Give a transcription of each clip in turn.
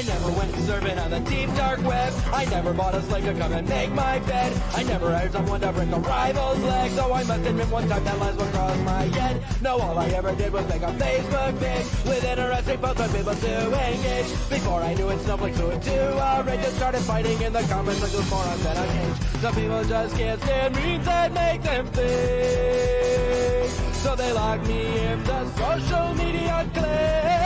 I never went surfing on the deep dark web. I never bought a slave to come and make my bed. I never hired someone to break a rival's leg. So I must admit one time that last one crossed my head. No, all I ever did was make a Facebook page with interesting posts for people to engage. Before I knew it, snowflakes flew into a rage and started fighting in the comments like those morons that I hate. Some people just can't stand memes that make them think. So they lock me into social media clay.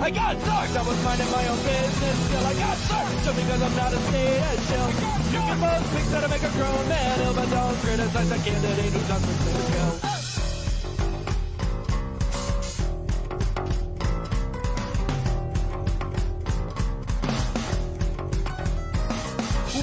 I got sucked, I was minding my own business still. I got sucked, so because I'm not a state as chill. You can post pics that'll make a grown man ill, but don't criticize a candidate who's on the go.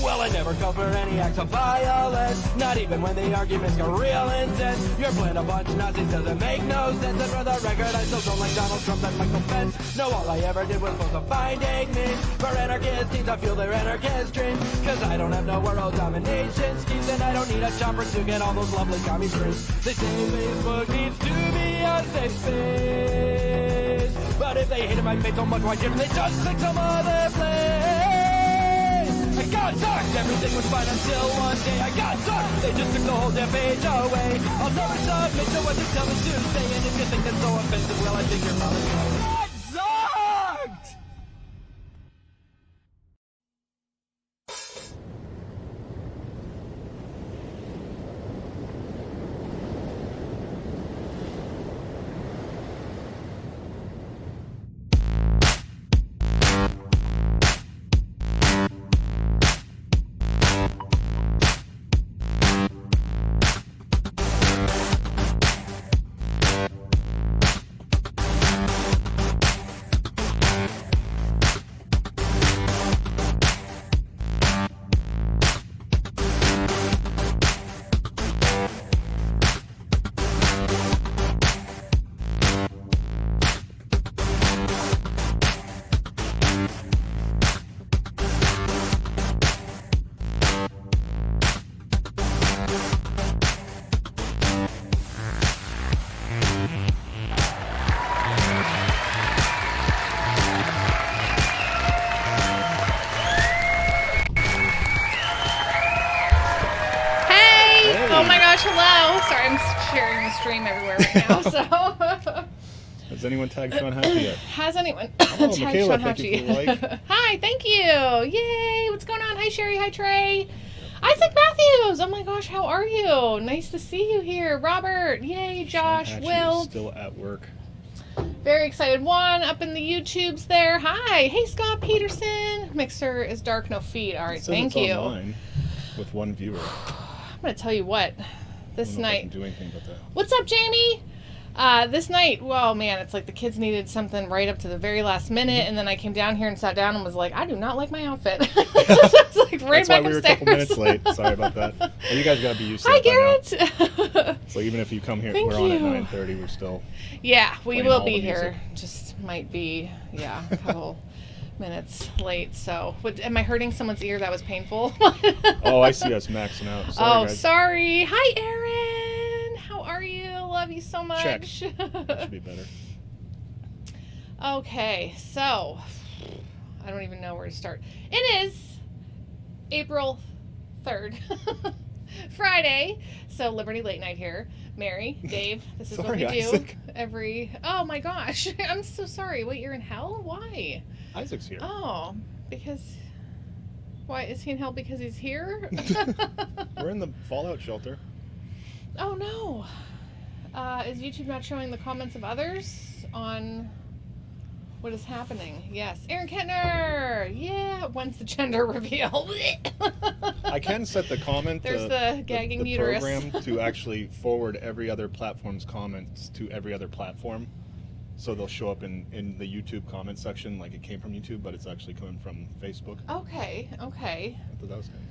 Well, I never called for any acts of violence, not even when the arguments got real intense. You're playing a bunch of Nazis, doesn't make no sense. And for the record, I still don't like Donald Trump and Michael Pence. No, all I ever did was post a finding me for anarchist teams to fuel their anarchist dreams. Cause I don't have no world domination schemes, and I don't need a chopper to get all those lovely commie streams. They say Facebook needs to be a safe space, but if they hated my face so much, why didn't they just click some other place? I got sucked, everything was fine until one day I got sucked. They just took the whole damn page away. I'll never submit to what they tell me to say, and if you think that's so offensive, well, I think you're probably not sucked. Hello. Sorry, I'm sharing the stream everywhere right now. So, has anyone tagged Sean Hatchie yet? Has anyone tagged Michaela, Sean Hatchie? Like. Hi, thank you. Yay! What's going on? Hi, Sherry. Hi, Trey. Isaac Matthews. Oh my gosh, how are you? Nice to see you here, Robert. Yay, Josh. Sean Hatchie Will. is still at work. Very excited. Juan up in the YouTubes there. Hi. Hey, Scott Peterson. Mixer is dark, no feed. All right, thank you. Online with one viewer. I'm gonna tell you what. This night. I can do anything but that. What's up, Jamie? This night, well, man, it's like the kids needed something right up to the very last minute, and then I came down here and sat down and was like, I do not like my outfit. It's like right That's back why we were upstairs. a couple minutes late. Sorry about that. Well, you guys got to be used to Hi, it by Garrett. So even if you come here, Thank we're on you. at 9:30. We're still. Yeah, we playing will all be the here. music. Just might be, a couple minutes late. So, am I hurting someone's ear? That was painful. Oh, I see us maxing out. Sorry, guys. Sorry. Hi, Aaron. How are you? Love you so much. Check. That should be better. Okay, so I don't even know where to start. It is April 3rd, Friday. So Liberty Late Night here. Mary, Dave, this is Sorry, what we do Isaac. every. Oh my gosh, I'm so sorry. Wait, you're in hell? Why? Isaac's here. Oh, because. Why is he in hell? Because he's here? We're in the fallout shelter. Oh no. Is YouTube not showing the comments of others on what is happening? Yes. Aaron Kettner! Yeah. When's the gender reveal? I can set the comment. There's the gagging the uterus. program to actually forward every other platform's comments to every other platform. So they'll show up in the YouTube comment section like it came from YouTube, but it's actually coming from Facebook. Okay. I thought that was kind of...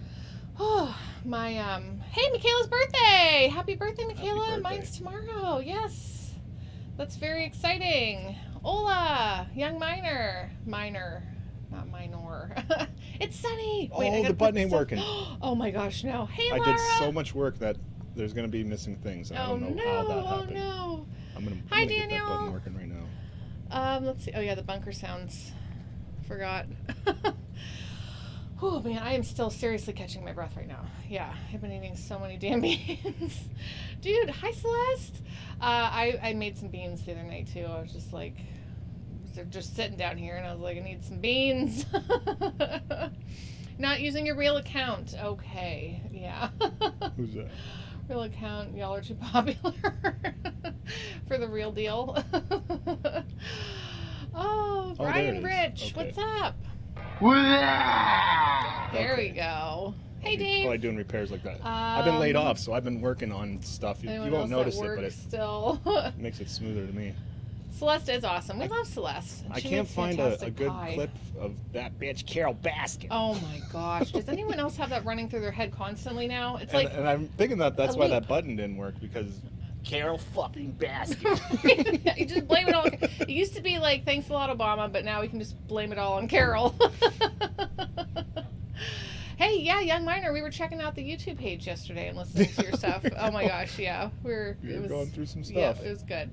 Oh, my, hey, Michaela's birthday! Happy birthday, Michaela! Happy birthday. Mine's tomorrow, yes. That's very exciting. Hola, young minor. Minor, not minor. It's Sunny! Wait, I Oh, gotta the put button this ain't up. working. Oh my gosh, no. Hey, I Laura! did so much work that there's going to be missing things. And I don't know how that happened. Oh no. I'm gonna Hi, get that Daniel. button working right now. Let's see. Oh yeah, the bunker sounds Forgot. Oh man, I am still seriously catching my breath right now. Yeah, I've been eating so many damn beans. Dude, hi Celeste. I made some beans the other night too. I was just like, just sitting down here and I was like, I need some beans. Not using your real account. Okay, yeah. Who's that? Real account, y'all are too popular for the real deal. Oh, Brian Rich, okay. what's up? There we go. Hey, Dave. Probably doing repairs like that. I've been laid off, so I've been working on stuff. You won't notice it, but it still makes it smoother to me. Celeste is awesome. We love Celeste. I She can't makes find fantastic a good pie. clip of that bitch Carol Baskin. Oh my gosh. Does anyone else have that running through their head constantly now? It's And I'm thinking that's a why loop. that button didn't work, because Carol fucking Baskin. You just blame it all. It used to be like, thanks a lot, Obama, but now we can just blame it all on Carol. Hey, yeah, Young Miner, we were checking out the YouTube page yesterday and listening to your stuff. Oh my gosh, yeah. You're going through some stuff. Yeah, it was good.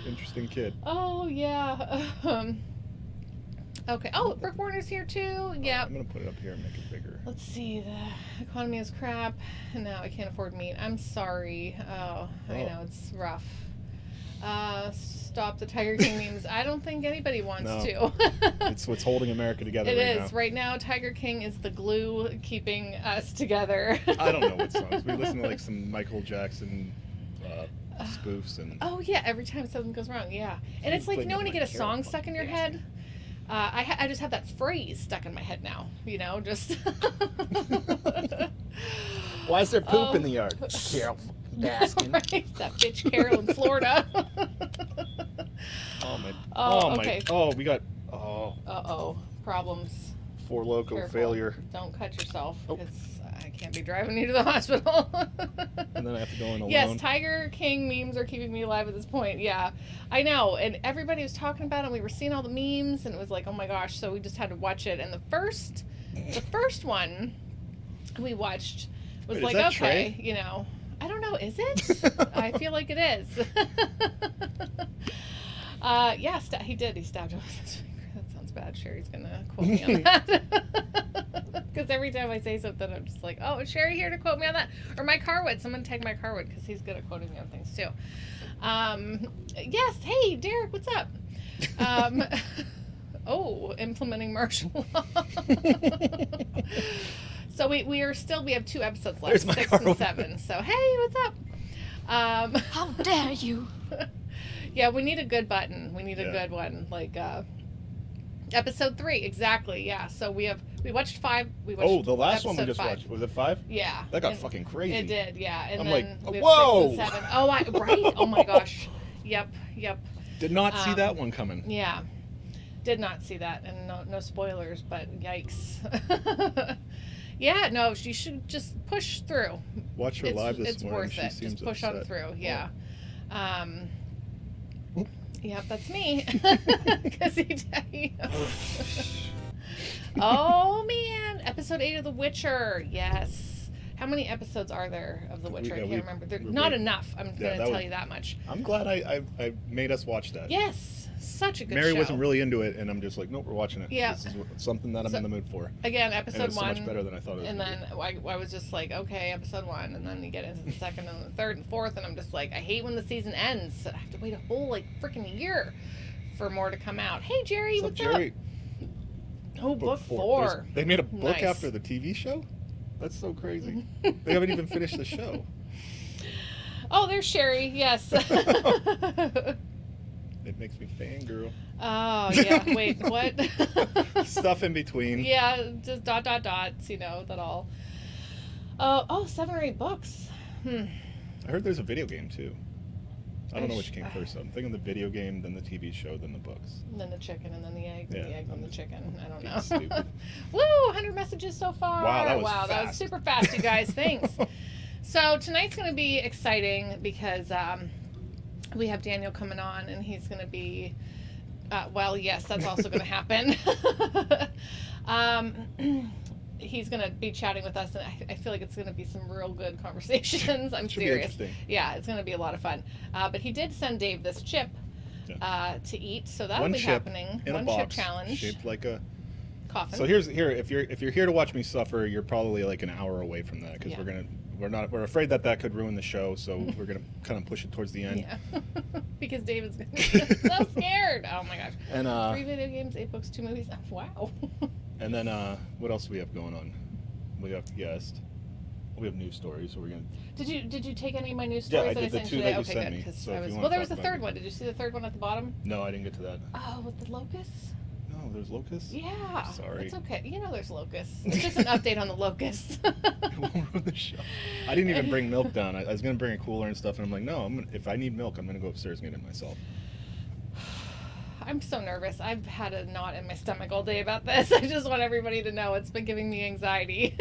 Interesting kid. Oh, yeah. Okay. Oh, Brooke Warner's here too. Yeah. I'm going to put it up here and make it bigger. Let's see. The economy is crap, and now I can't afford meat. I'm sorry. Oh, I know, it's rough. Stop the Tiger King memes. I don't think anybody wants to. It's what's holding America together It right is. now. Right now, Tiger King is the glue keeping us together. I don't know what songs. We listen to like some Michael Jackson spoofs and... Oh, yeah. Every time something goes wrong, yeah. And it's like, you know when you get a song stuck in your head? I just have that phrase stuck in my head now, you know, just... Why is there poop in the yard? Carol Baskin. Right? That bitch Carol in Florida. Oh, my. Oh, my. okay. Oh, we got... Uh-oh. Problems. Four Loko Careful. failure. Don't cut yourself, Oh. because I can't be driving you to the hospital. And then I have to go in alone. Yes, Tiger King memes are keeping me alive at this point. Yeah, I know. And everybody was talking about it, and we were seeing all the memes, and it was like, oh my gosh. So we just had to watch it. And the first one we watched was Wait, like, is that okay, Trey? you know, I don't know, is it? I feel like it is. Yeah, he did. He stabbed him with his finger. That sounds bad. Sherry's gonna quote me on that. Because every time I say something, I'm just like, oh, is Sherry here to quote me on that? Or my Carwood. Someone tag my Carwood, because he's good at quoting me on things too. Yes. Hey, Derek, what's up? Oh, implementing martial law. So we have 2 episodes left, There's my 6 Carwood. and 7. So hey, what's up? How dare you? Yeah, we need a good button. We need a Yeah. good one, like episode 3 exactly. Yeah. So we watched 5. We watched The last one we episode just 5. watched. Was it 5? Yeah. That got And fucking crazy. It did. Yeah. And I'm then like, we have whoa! 6 and 7. Oh, right. Oh my gosh. Yep. Did not see that one coming. Yeah. Did not see that, and no spoilers, but yikes. Yeah, no, you should just push through. Watch her live this It's morning. worth She it. seems Just push on upset. through. Yeah. Yep, that's me. Because he Oh man, episode 8 of The Witcher. Yes. How many episodes are there of The Witcher? I can't remember. They're not enough. I'm going to tell you that much. I'm glad I made us watch that. Yes, such a good Mary show. wasn't really into it, and I'm just like, nope, we're watching it. Yeah. This is something that I'm in the mood for. Again, And episode it's so 1. much better than I thought it was. And gonna then I was just like, okay, episode 1, and then you get into the second and the third and fourth, and I'm just like, I hate when the season ends. I have to wait a whole freaking year for more to come out. Hey Jerry, be. what's Jerry? up? Oh, book 4. They made a book Nice. after the TV show? That's so crazy. They haven't even finished the show. Oh, there's Sherry. Yes. It makes me fangirl. Oh yeah. Wait, what? Stuff in between. Yeah, just dots. You know that all. 7 or 8 books. I heard there's a video game too. I don't know which came Ish. first. I'm thinking the video game, then the TV show, then the books. And then the chicken, and then the egg, then the Yeah, egg, then I'm the just chicken. I don't being know. stupid. Woo! 100 messages so far. Wow, that was that was fast. super fast, you guys. Thanks. So tonight's going to be exciting because we have Daniel coming on, and he's going to be. Well, yes, that's also going to happen. He's going to be chatting with us, and I feel like it's going to be some real good conversations. I'm Should be serious. interesting. Yeah, it's going to be a lot of fun. But he did send Dave this chip to eat. So that'll One be chip happening. in One a box, chip challenge. shaped like a Coffin. So if you're here to watch me suffer, you're probably like an hour away from that because Yeah. we're afraid that could ruin the show, so we're gonna kind of push it towards the end. Yeah. Because David's gonna be so scared. Oh my gosh. And 3 video games, 8 books, 2 movies. Oh, wow. and then what else do we have going on? We have guest. We have news stories, so we're gonna. Did you take any of my news Yeah, stories I that did the sent two you that today? you Okay, sent good. me, 'Cause so if you wanna well, there was talk a about third it. one. Did you see the third one at the bottom? No, I didn't get to that. Oh, with the locusts? No, there's locusts. Yeah. Sorry. It's okay. You know there's locusts. It's just an update on the locusts. It won't ruin the show. I didn't even bring milk down. I was gonna bring a cooler and stuff, and I'm like, no, if I need milk, I'm gonna go upstairs and get it myself. I'm so nervous. I've had a knot in my stomach all day about this. I just want everybody to know it's been giving me anxiety.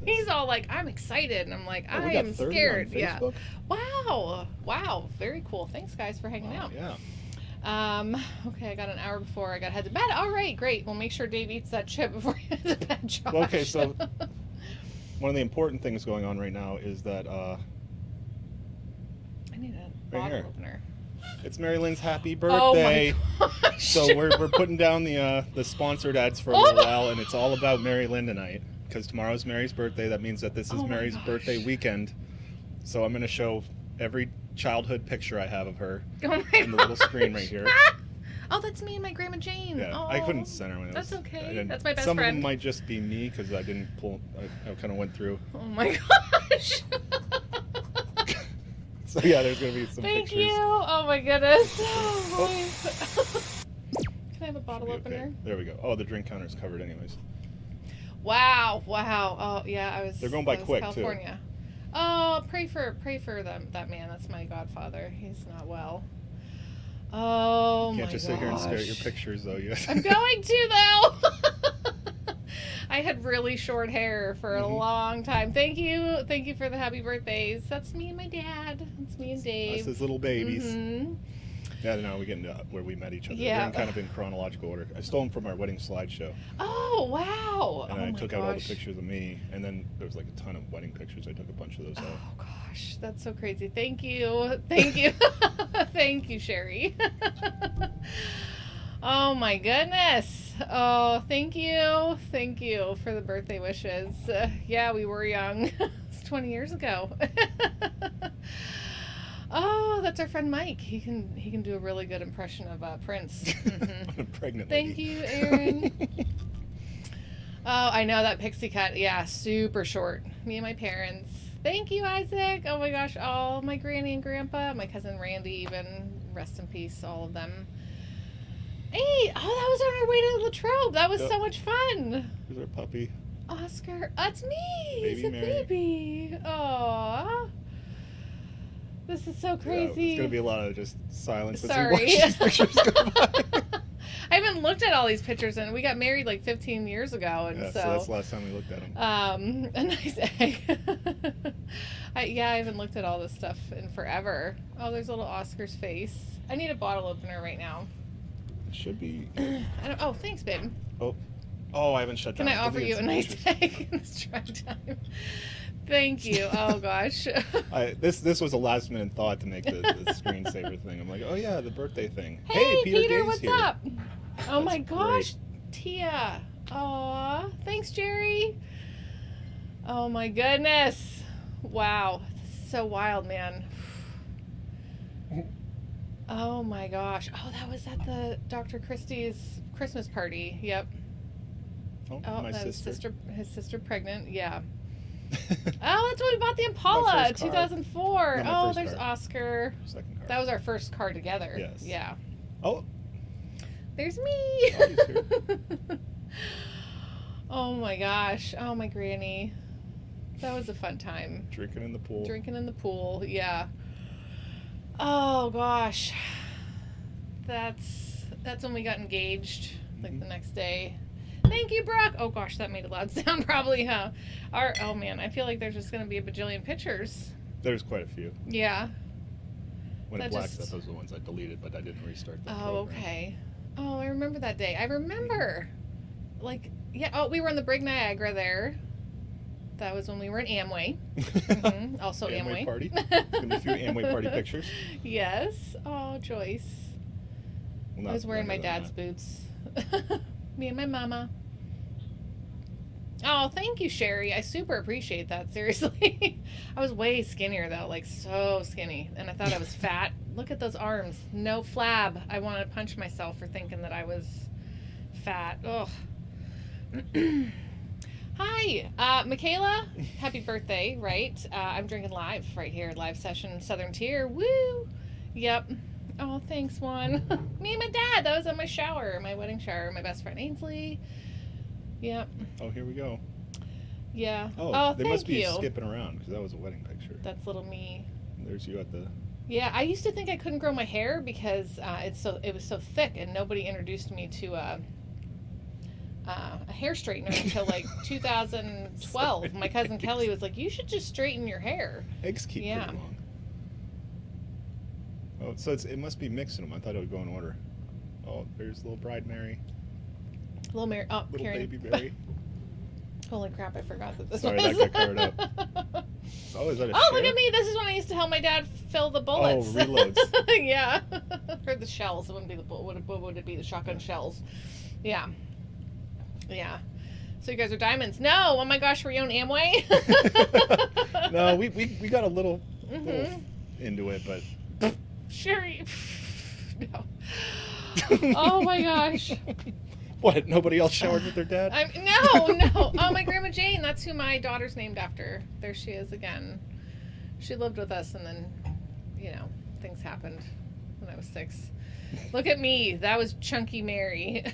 He's all like, I'm excited. And I'm like, Oh, I we got am 30 scared. on Yeah. Facebook? Wow. Very cool. Thanks, guys, for hanging out. Yeah. Okay, I got an hour before I got to head to bed. All right, great. We'll make sure Dave eats that chip before he heads to bed, Josh. Well, okay, so one of the important things going on right now is that I need a Right bottle here. opener. it's Mary Lynn's happy Oh birthday. my gosh. So we're putting down the sponsored ads for a Oh little my- while, and it's all about Mary Lynn tonight because tomorrow's Mary's birthday. That means that this is Oh my Mary's gosh. birthday weekend. So I'm going to show every childhood picture I have of her Oh my on the little screen right here. Oh, that's me and my Grandma Jane. Yeah, Oh, I couldn't center when it That's was. okay. I didn't- That's my best Some friend. of them might just be me because I didn't pull. I kind of went through. Oh my gosh. So yeah, there's going to be some Thank pictures. you. Oh my goodness. Oh, Can I have a bottle Should be okay. opener? There we go. Oh, the drink counter's covered anyways. Wow. Oh yeah, I was. They're going by I was quick, too. California. Oh, pray for them. That man. That's my godfather. He's not well. Oh Can't my just sit here and stare at your gosh. pictures though. You I'm going to though. I had really short hair for a Mhm. long time. Thank you for the happy birthdays. That's me and my dad. That's me and Dave. Us as little babies. Mhm. Yeah, no, we get into where we met each other. Yeah. They're in kind of in chronological order. I stole them from our wedding slideshow, Oh wow! and oh I my took gosh. out all the pictures of me, and then there was like a ton of wedding pictures. I took a bunch of those out. Oh gosh, that's so crazy. Thank you, thank you, Sherry. Oh my goodness. Oh, thank you for the birthday wishes. Yeah, we were young. It's 20 years ago. Oh, that's our friend Mike. He can do a really good impression of Prince. Mhm. I'm a pregnant Thank lady. you, Aaron. Oh, I know that pixie cut. Yeah, super short. Me and my parents. Thank you, Isaac. Oh my gosh, all my granny and grandpa, my cousin Randy, even rest in peace, all of them. Hey, that was on our way to Latrobe. That was Yep. so much fun. Here's our puppy. Oscar, that's me. Baby He's a Mary. baby. Aww. This is so crazy. Yeah, it's gonna be a lot of just silence as we Sorry. watch these pictures go by. I haven't looked at all these pictures, and we got married like 15 years ago, and Yeah, so that's the last time we looked at them. a nice egg. I haven't looked at all this stuff in forever. Oh, there's little Oscar's face. I need a bottle opener right now. It should be. Oh, thanks, babe. Oh, I haven't shut Can down. I offer Give me you a some nice pictures. egg in this try time? Thank you. Oh gosh. This was a last minute thought to make the screensaver thing. I'm like, oh yeah, the birthday thing. Hey, Peter, Gay's what's here. up? Oh my That's gosh, Tia. Aw, thanks, Jerry. Oh my goodness. Wow. This is so wild, man. Oh my gosh. Oh, that was at the Dr. Christie's Christmas party. Yep. Oh, Oh, my that was sister. his sister pregnant. Yeah. Oh, that's when we bought the Impala, first car. 2004. No, my Oh, first there's car. Oscar. Second card. That was our first car together. Yes. Yeah. Oh, There's me. Oh, he's here. Oh my gosh. Oh, my granny. That was a fun time. drinking in the pool. Drinking in the pool. Yeah. Oh gosh. That's when we got engaged. Like the next day. Thank you, Brock. Oh gosh, that made a loud sound probably, huh? Oh man, I feel like there's just gonna be a bajillion pictures. There's quite a few. Yeah. When That it blacks just- out, those are the ones I deleted, but I didn't restart the Oh, program. okay. Oh, I remember that day. I remember. Like, yeah. Oh, we were on the Brig Niagara there. That was when we were in Amway. Mhm, also Amway. Amway party. Gonna be a few Amway party pictures. Yes. Oh, Joyce. Well, I was wearing my younger than dad's that. boots. Me and my mama. Oh, thank you, Sherry. I super appreciate that. Seriously. I was way skinnier, though. Like, so skinny. And I thought I was fat. Look at those arms. No flab. I wanted to punch myself for thinking that I was fat. Ugh. Hi, Michaela. Happy birthday, right? I'm drinking live right here. Live session, Southern Tier. Woo! Yep. Oh, thanks, Juan. Me and my dad. That was in my shower, my wedding shower. My best friend, Ainsley. Yep. Oh, here we go. Yeah. Oh, they thank must be you. skipping around because that was a wedding picture. That's little me. There's you at the. Yeah, I used to think I couldn't grow my hair because it was so thick, and nobody introduced me to a hair straightener until like 2012. My cousin Kelly was like, "You should just straighten your hair." Eggs keep Yeah. pretty long. Oh, so it must be mixing them. I thought it would go in order. Oh, there's little bride Mary, Little Mary. Oh, little Karen. baby Mary. Holy crap! I forgot that this Sorry, was. that got covered up. Oh, is that a Oh, look share? at me! This is when I used to help my dad fill the bullets. Oh, reloads. Yeah, or the shells. It wouldn't be the bullet. What would it be? The shotgun shells. Yeah, yeah. So you guys are diamonds? No. Oh my gosh, were you on Amway? No, we got a little into it, but Sherry. No. Oh my gosh. what? Nobody else showered with their dad? No. Oh, my Grandma Jane. That's who my daughter's named after. There she is again. She lived with us, and then, things happened when I was 6. Look at me. That was Chunky Mary.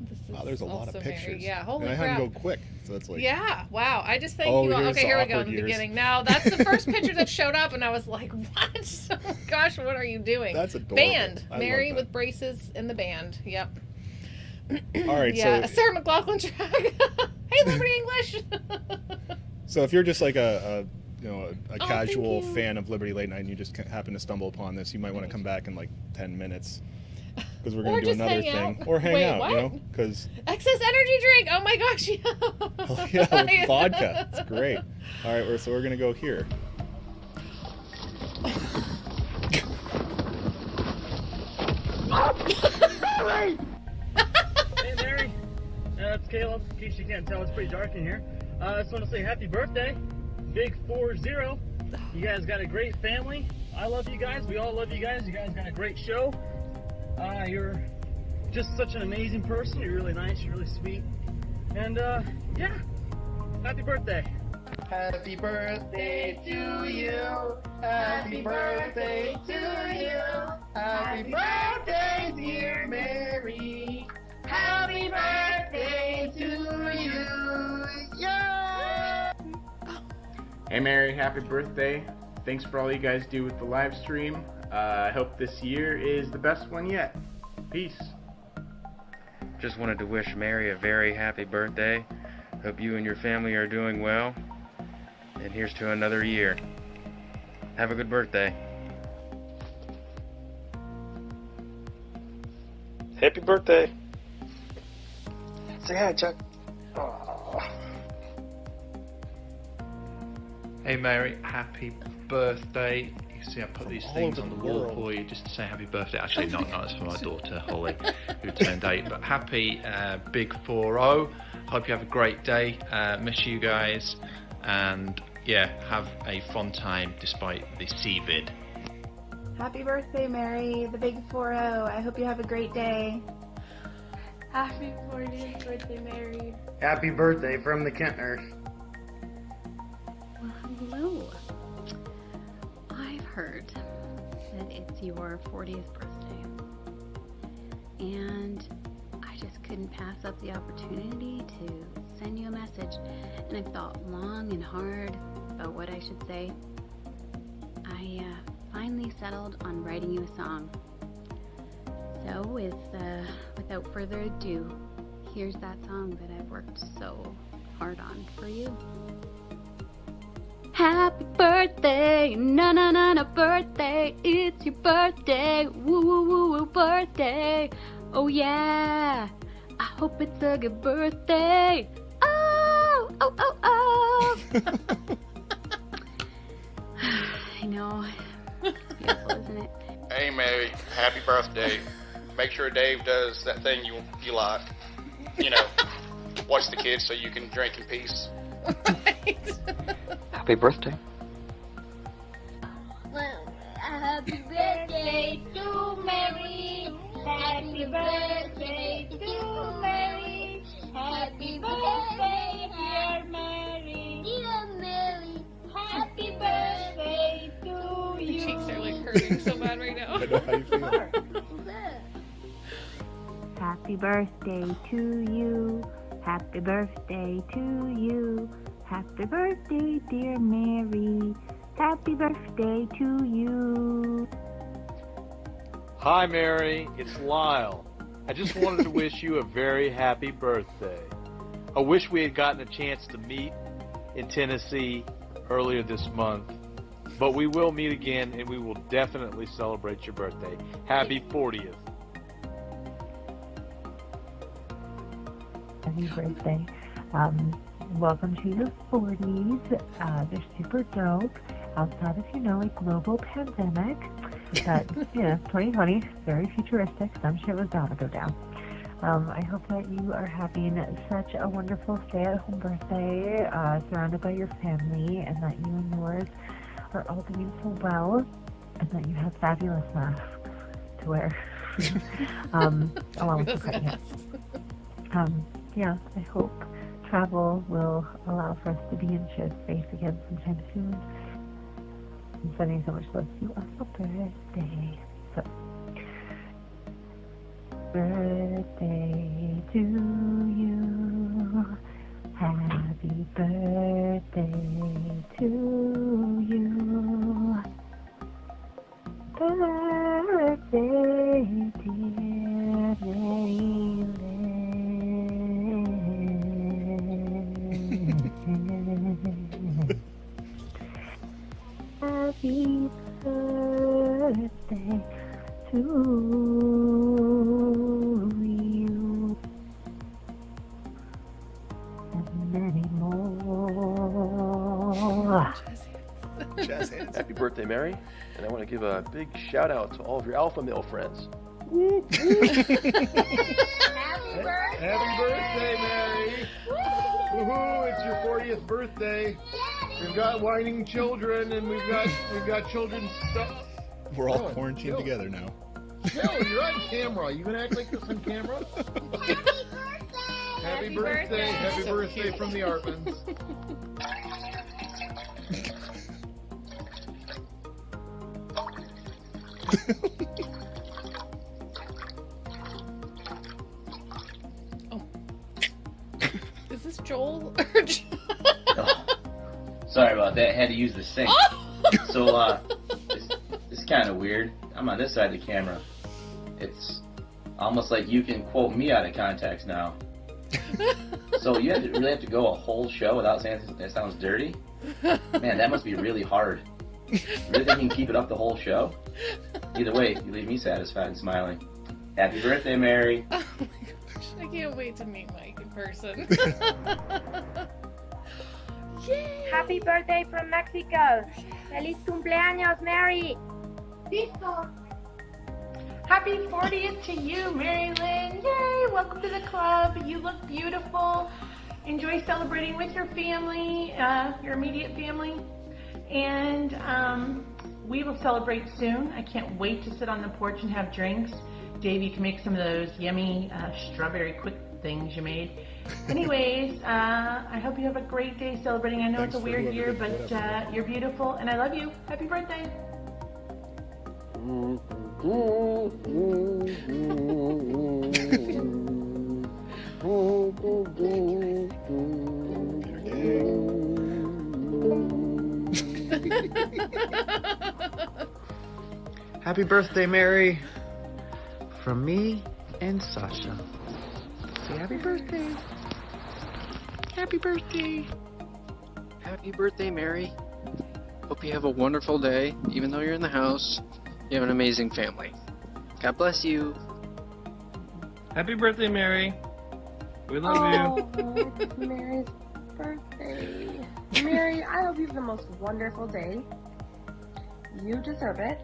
This is Wow, there's a lot of also pictures. Mary. Yeah, holy and I crap. had to go quick, so it's like. Yeah, wow. I just thank Oh, you all. here's Okay, the here we go in awkward the years. beginning. Now, that's the first picture that showed up, and I was like, what? Oh, my gosh, what are you doing? That's adorable. Band. I Mary love that. with braces in the band. Yep. All right, Yeah, so Sarah McLaughlin track. Hey, Liberty English. so if you're just like a thank casual you. fan of Liberty Late Night and you just happen to stumble upon this, you might want to come back in like 10 minutes because we're going Or to do just another hang thing out. or hang Wait, out, what? because Excess energy drink. Oh my gosh. yeah, with vodka, it's great. All right, so we're going to go here. Hey, Mary. It's Caleb. In case you can't tell, it's pretty dark in here. I just want to say happy birthday. Big 4-0. You guys got a great family. I love you guys. We all love you guys. You guys got a great show. You're just such an amazing person. You're really nice. You're really sweet. And, yeah. Happy birthday. Happy birthday to you. Happy birthday to you. Happy birthday, dear Mary. Happy birthday to you. Yeah. Hey Mary, happy birthday. Thanks for all you guys do with the live stream. I hope this year is the best one yet. Peace. Just wanted to wish Mary a very happy birthday. Hope you and your family are doing well. And here's to another year. Have a good birthday. Happy birthday. Say hi, Chuck. Hey Mary, happy birthday. You see I put these all things over on the the wall world. for you just to say happy birthday. Actually not, it's for my daughter Holly who turned 8. But happy big 4-0. Hope you have a great day. Miss you guys. And yeah, have a fun time despite the CVID. Happy birthday, Mary, the big 4-0. I hope you have a great day. Happy 40th birthday, Mary. Happy birthday from the Kentners. Well, hello. I've heard that it's your 40th birthday. And I just couldn't pass up the opportunity to send you a message. And I've thought long and hard about what I should say. I finally settled on writing you a song. So without further ado, here's that song that I've worked so hard on for you. Happy birthday, na na na na birthday, it's your birthday, woo woo woo woo birthday, oh yeah, I hope it's a good birthday, oh, oh, oh, oh. I know, it's beautiful, isn't it? Hey, Mary. Happy birthday. make sure Dave does that thing you like. You know, watch the kids so you can drink in peace. Happy birthday. Happy birthday to Mary. Happy birthday to Mary. Happy birthday, dear Mary. Dear Mary. Happy birthday to you. Your cheeks are like hurting so bad right now. I know how you feel. Happy birthday to you. Happy birthday to you. Happy birthday, dear Mary. Happy birthday to you. Hi, Mary. It's Lyle. I just wanted to wish you a very happy birthday. I wish we had gotten a chance to meet in Tennessee earlier this month, but we will meet again, and we will definitely celebrate your birthday. Happy 40th. Happy birthday. Welcome to your 40s. They're super dope. Outside of, a global pandemic. But, 2020, very futuristic. Some shit was bound to go down. I hope that you are having such a wonderful stay-at-home birthday, surrounded by your family, and that you and yours are all doing so well, and that you have fabulous masks to wear. Along with the pregnant. Yeah, I hope travel will allow for us to be in shared space again sometime soon. I'm sending so much love to you on your birthday. So, birthday to you. Happy birthday to you. Birthday, dear Mary. Happy birthday to you and many more. Jazz hands. Happy birthday, Mary. And I want to give a big shout out to all of your alpha male friends. Happy birthday, Mary. Woohoo, it's your 40th birthday. We've got whining children, and we've got children's stuff. We're all quarantined together now. Jill, you're on camera. You gonna act like this on camera? Happy birthday. Happy birthday from the Artmans. Is this Joel or Sorry about that. I had to use the sink. So, it's kind of weird. I'm on this side of the camera. It's almost like you can quote me out of context now. So you really have to go a whole show without saying it sounds dirty? Man, that must be really hard. You really think you can keep it up the whole show? Either way, you leave me satisfied and smiling. Happy birthday, Mary. Oh my gosh, I can't wait to meet Mike in person. Yay! Happy birthday from Mexico. Feliz cumpleaños, Mary. Listo. Happy 40th to you, Mary Lynn. Yay! Welcome to the club. You look beautiful. Enjoy celebrating with your family, your immediate family. And we will celebrate soon. I can't wait to sit on the porch and have drinks. Dave, you can make some of those yummy strawberry quick things you made. Anyways, I hope you have a great day celebrating. I know it's a weird year, but you're beautiful, and I love you. Happy birthday. Happy birthday, Mary. From me and Sasha. Say happy birthday. Happy birthday. Happy birthday, Mary. Hope you have a wonderful day. Even though you're in the house, you have an amazing family. God bless you. Happy birthday, Mary. We love you. It's Mary's birthday. Mary, I hope you have the most wonderful day. You deserve it.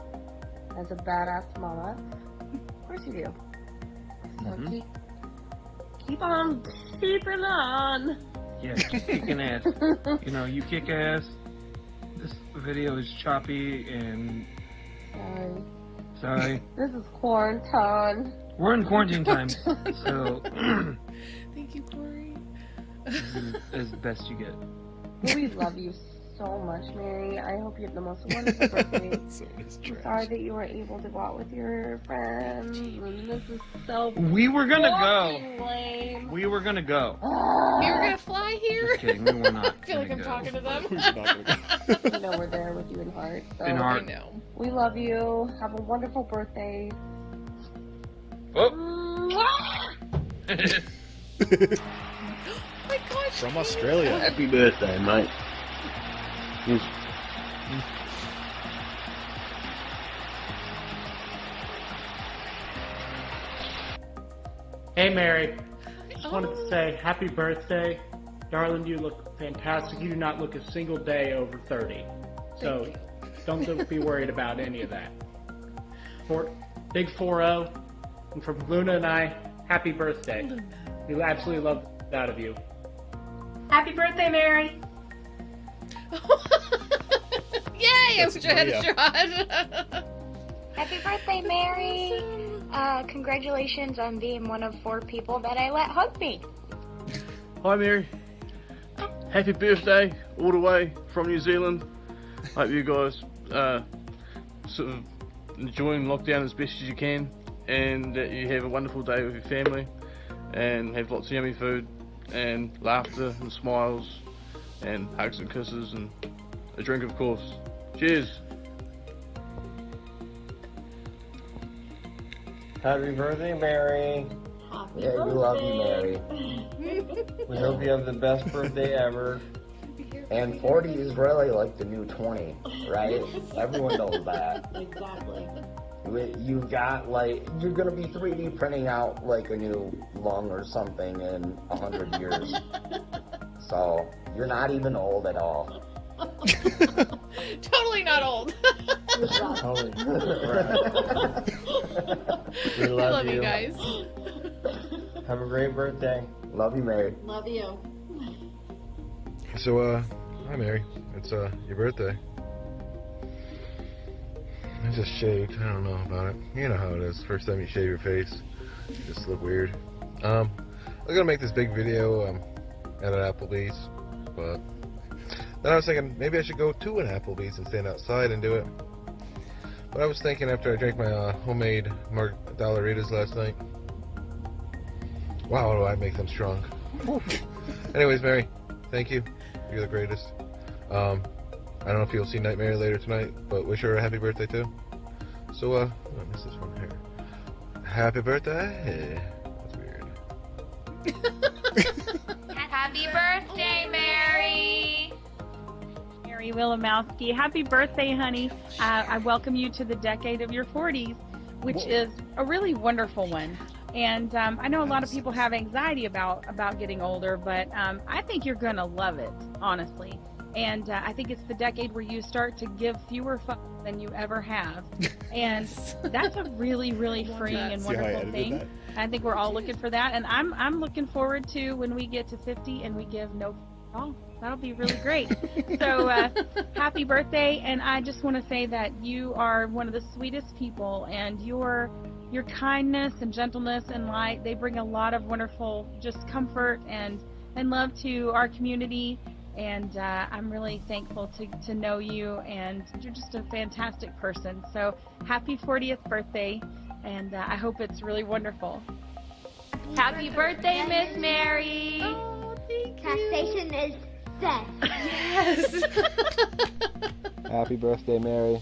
As a badass mama. Of course you do. Mhm. Keep on keeping on. Yeah, keep kicking ass. You know, you kick ass. This video is choppy and sorry. This is quarantine. We're in quarantine time, so Thank you, Corey. as best you get. We love you so much, Mary. I hope you have the most wonderful birthday. I'm sorry that you weren't able to go out with your friends. And this is so We were gonna fucking go. lame. We were gonna go. You were gonna fly here? Just kidding, we were not. I feel like I'm gonna talking to them. You know we're there with you in heart. So In heart. I know. We love you. Have a wonderful birthday. Oh. My gosh. From Australia. Happy birthday, mate. Hey, Mary. Just wanted to say happy birthday. Darling, you look fantastic. You do not look a single day over 30. So don't be worried about any of that. Big 4-0. And from Luna and I, happy birthday. We absolutely love that of you. Happy birthday, Mary. Yay! I wish I had a Maria. shot. Happy birthday, Mary. Congratulations on being one of 4 people that I let hug me. Hi, Mary. Happy birthday, all the way from New Zealand. Hope you guys sort of enjoying lockdown as best as you can, and that you have a wonderful day with your family, and have lots of yummy food, and laughter and smiles, and hugs and kisses, and a drink, of course. Cheers. Happy birthday, Mary. Yeah, we love you, Mary. We hope you have the best birthday ever. And 40 is really like the new 20, right? Everyone knows that. Exactly. You've got like, you're gonna be 3D printing out like a new lung or something in 100 years. So you're not even old at all. Totally not old. Totally. We I love love you you guys. Have a great birthday. Love you, Mary. Love you. So, hi Mary. It's your birthday. I just shaved. I don't know about it. You know how it is. First time you shave your face, you just look weird. I was gonna make this big video at an Applebee's, but then I was thinking maybe I should go to an Applebee's and stand outside and do it. But I was thinking after I drank my homemade Margaritas last night. Wow, do I make them strong? Anyways, Mary, thank you. You're the greatest. I don't know if you'll see Nightmare later tonight, but wish her a happy birthday too. So, I miss this one here. Happy birthday. That's weird. Happy birthday, Mary. Mary Willimowski. Happy birthday, honey. I welcome you to the decade of your 40s, which is a really wonderful one. And I know a lot of people have anxiety about getting older, but I think you're going to love it, honestly. And I think it's the decade where you start to give fewer fucks than you ever have. And that's a really, really freeing and wonderful thing. I think we're all looking for that. And I'm looking forward to when we get to 50 and we give no fucks at all. That'll be really great. So happy birthday. And I just want to say that you are one of the sweetest people, and your kindness and gentleness and light, they bring a lot of wonderful just comfort and love to our community. And I'm really thankful to know you, and you're just a fantastic person. So happy 40th birthday, and I hope it's really wonderful. Happy birthday, Miss Mary. Oh, thank Castration is best. Yes. Happy birthday, Mary.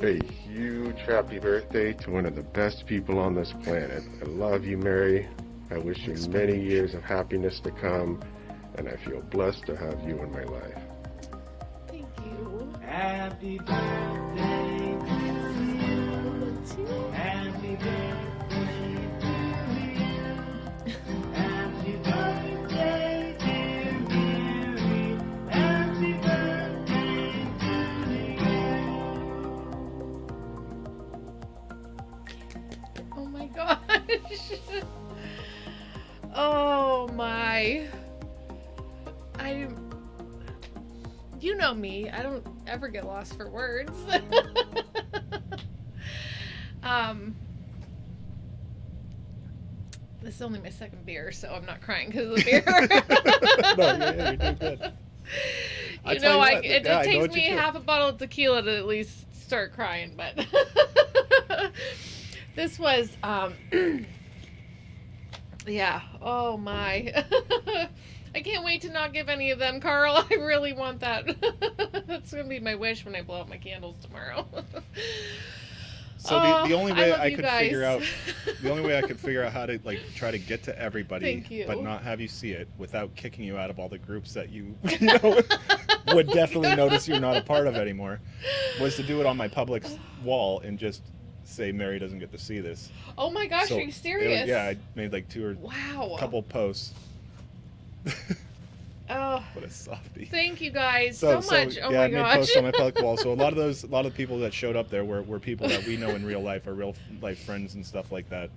A huge happy birthday to one of the best people on this planet. I love you, Mary. I wish you many years of happiness to come, and I feel blessed to have you in my life. Thank you. Happy birthday to you. Happy birthday to you. Happy birthday, dear Mary. Happy birthday to you. Oh my gosh. me. I don't ever get lost for words. This is only my second beer, so I'm not crying because of the beer. No, you're doing good. It takes me half a bottle of tequila to at least start crying, but this was, yeah, oh my. I can't wait to not give any of them, Carl. I really want that. That's going to be my wish when I blow out my candles tomorrow. So the only way I could guys. figure out, the only way I could figure out how to like try to get to everybody, Thank you. but not have you see it without kicking you out of all the groups that you know, would definitely notice you're not a part of anymore, was to do it on my public wall and just say Mary doesn't get to see this. Oh my gosh, So are you serious? yeah, I made like couple posts. Oh, what a softie. Thank you guys so much. Oh yeah, my I made gosh. posts on my public wall. So a lot of the people that showed up there were people that we know in real life, are real life friends and stuff like that.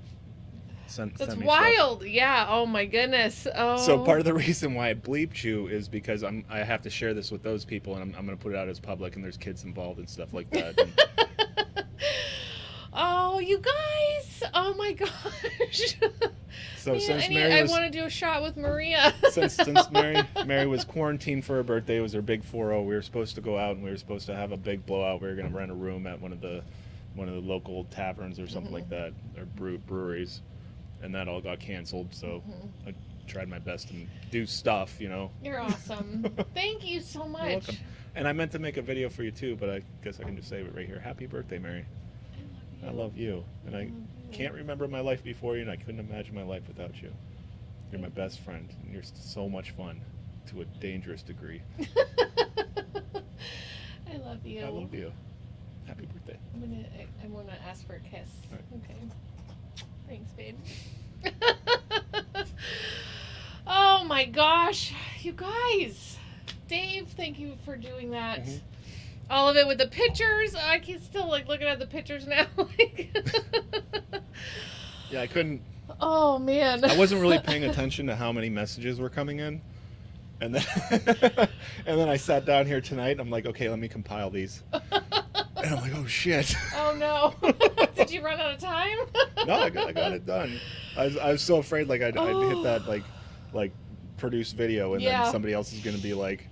That's wild. Yeah. Oh my goodness. Oh. So part of the reason why I bleeped you is because I have to share this with those people, and I'm going to put it out as public, and there's kids involved and stuff like that. And oh, you guys. Oh my gosh. so Man, since I want to do a shot with Maria. since Mary was quarantined for her birthday, it was her big 4-0. We were supposed to go out and we were supposed to have a big blowout. We were going to rent a room at one of the local taverns or something like that, or breweries, and that all got canceled. So I tried my best to do stuff, you know. You're awesome. Thank you so much. You're welcome. And I meant to make a video for you too, but I guess I can just save it right here. Happy birthday, Mary. I love you. And I can't remember my life before you, and I couldn't imagine my life without you. You're my best friend, and you're so much fun to a dangerous degree. I love you. I love you. Happy birthday. I want to ask for a kiss. Right. Okay. Thanks, babe. Oh my gosh, you guys. Dave, thank you for doing that. All of it with the pictures. I can still like looking at the pictures now. Yeah, I couldn't. Oh man. I wasn't really paying attention to how many messages were coming in, and then and then I sat down here tonight. And I'm like, okay, let me compile these. And I'm like, oh shit. Oh no. Did you run out of time? No, I got it done. I was so afraid like I'd hit that like produce video, and then somebody else is gonna be like,